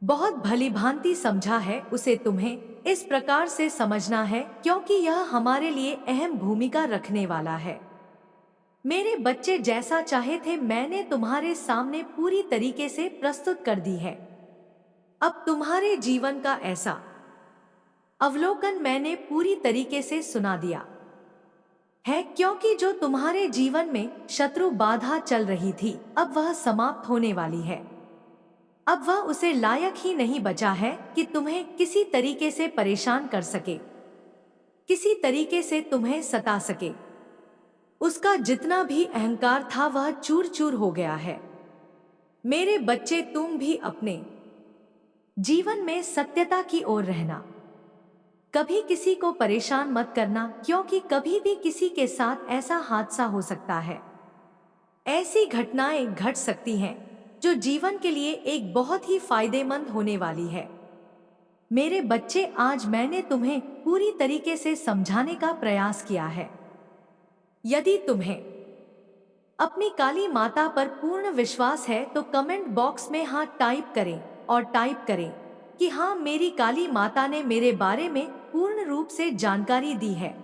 बहुत भली भांति समझा है उसे, तुम्हें इस प्रकार से समझना है क्योंकि यह हमारे लिए अहम भूमिका रखने वाला है। मेरे बच्चे, जैसा चाहे थे मैंने तुम्हारे सामने पूरी तरीके से प्रस्तुत कर दी है। अब तुम्हारे जीवन का ऐसा अवलोकन मैंने पूरी तरीके से सुना दिया है, क्योंकि जो तुम्हारे जीवन में शत्रु बाधा चल रही थी अब वह समाप्त होने वाली है। अब वह उसे लायक ही नहीं बचा है कि तुम्हें किसी तरीके से परेशान कर सके, किसी तरीके से तुम्हें सता सके। उसका जितना भी अहंकार था वह चूर चूर हो गया है। मेरे बच्चे, तुम भी अपने जीवन में सत्यता की ओर रहना। कभी किसी को परेशान मत करना, क्योंकि कभी भी किसी के साथ ऐसा हादसा हो सकता है, ऐसी घटनाएं घट सकती हैं जो जीवन के लिए एक बहुत ही फायदेमंद होने वाली है। मेरे बच्चे, आज मैंने तुम्हें पूरी तरीके से समझाने का प्रयास किया है। यदि तुम्हें अपनी काली माता पर पूर्ण विश्वास है तो कमेंट बॉक्स में हाँ टाइप करें और टाइप करें कि हाँ, मेरी काली माता ने मेरे बारे में पूर्ण रूप से जानकारी दी है,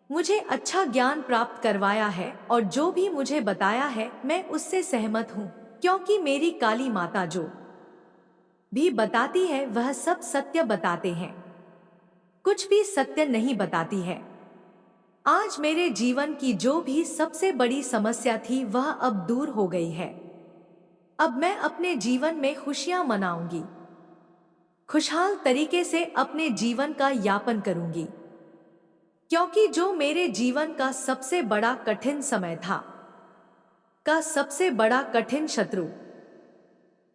मुझे अच्छा ज्ञान प्राप्त करवाया है और जो भी मुझे बताया है मैं उससे सहमत हूँ, क्योंकि मेरी काली माता जो भी बताती है वह सब सत्य बताते हैं, कुछ भी सत्य नहीं बताती है। आज मेरे जीवन की जो भी सबसे बड़ी समस्या थी वह अब दूर हो गई है। अब मैं अपने जीवन में खुशियां मनाऊंगी, खुशहाल तरीके से अपने जीवन का यापन करूंगी, क्योंकि जो मेरे जीवन का सबसे बड़ा कठिन समय था, का सबसे बड़ा कठिन शत्रु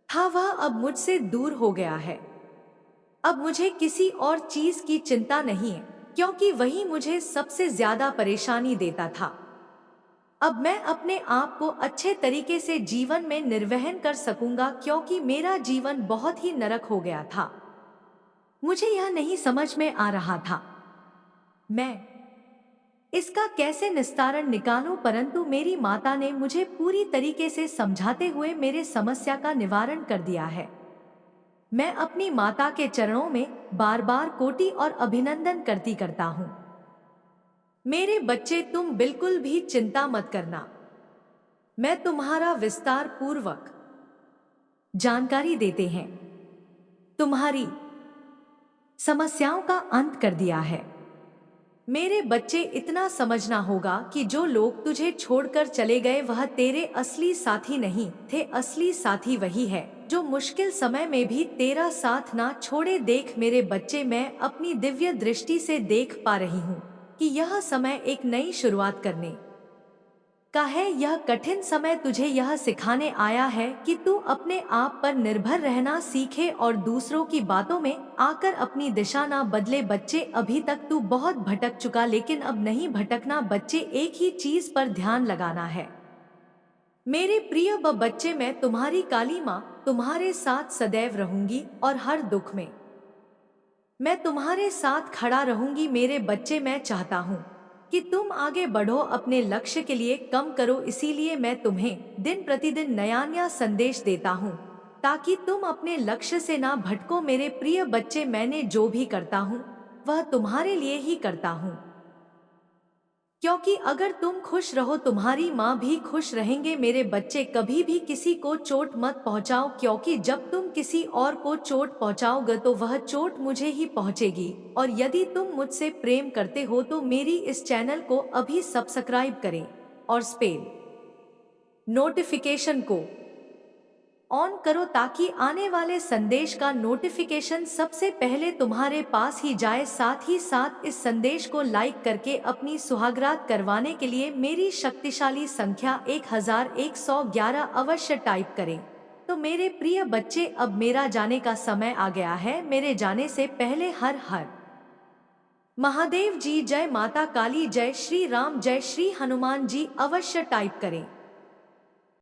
था, वह अब मुझसे दूर हो गया है। अब मुझे किसी और चीज की चिंता नहीं है, क्योंकि वही मुझे सबसे ज्यादा परेशानी देता था। अब मैं अपने आप को अच्छे तरीके से जीवन में निर्वहन कर सकूंगा, क्योंकि मेरा जीवन बहुत ही नरक हो गया था। मुझे यह नहीं समझ में आ रहा था मैं इसका कैसे निस्तारण निकालूं, परंतु मेरी माता ने मुझे पूरी तरीके से समझाते हुए मेरे समस्या का निवारण कर दिया है। मैं अपनी माता के चरणों में बार बार कोटि और अभिनंदन करता हूँ। मेरे बच्चे, तुम बिल्कुल भी चिंता मत करना। मैं तुम्हारा विस्तार पूर्वक जानकारी देते हैं। तुम्हारी समस्याओं का अंत कर दिया है। मेरे बच्चे, इतना समझना होगा कि जो लोग तुझे छोड़कर चले गए वह तेरे असली साथी नहीं थे। असली साथी वही है जो मुश्किल समय में भी तेरा साथ ना छोड़े। देख मेरे बच्चे, मैं अपनी दिव्य दृष्टि से देख पा रही हूँ कि यह समय एक नई शुरुआत करने का है। यह कठिन समय तुझे यह सिखाने आया है कि तू अपने आप पर निर्भर रहना सीखे और दूसरों की बातों में आकर अपनी दिशा ना बदले। बच्चे, अभी तक तू बहुत भटक चुका, लेकिन अब नहीं भटकना। बच्चे, एक ही चीज पर ध्यान लगाना है। मेरे प्रिय बच्चे, मैं तुम्हारी काली माँ तुम्हारे साथ सदैव रहूंगी और हर दुख में मैं तुम्हारे साथ खड़ा रहूंगी। मेरे बच्चे, मैं चाहता हूँ कि तुम आगे बढ़ो, अपने लक्ष्य के लिए कम करो। इसीलिए मैं तुम्हें दिन प्रतिदिन नया नया संदेश देता हूँ ताकि तुम अपने लक्ष्य से ना भटको। मेरे प्रिय बच्चे, मैंने जो भी करता हूँ वह तुम्हारे लिए ही करता हूँ, क्योंकि अगर तुम खुश रहो तुम्हारी माँ भी खुश रहेंगे। मेरे बच्चे, कभी भी किसी को चोट मत पहुँचाओ, क्योंकि जब तुम किसी और को चोट पहुँचाओगे तो वह चोट मुझे ही पहुँचेगी। और यदि तुम मुझसे प्रेम करते हो तो मेरी इस चैनल को अभी सब्सक्राइब करें और बेल नोटिफिकेशन को ऑन करो ताकि आने वाले संदेश का नोटिफिकेशन सबसे पहले तुम्हारे पास ही जाए। साथ ही साथ इस संदेश को लाइक करके अपनी सुहागरात करवाने के लिए मेरी शक्तिशाली संख्या 1111 अवश्य टाइप करें। तो मेरे प्रिय बच्चे, अब मेरा जाने का समय आ गया है। मेरे जाने से पहले हर हर महादेव जी, जय माता काली, जय श्री राम, जय श्री हनुमान जी अवश्य टाइप करें।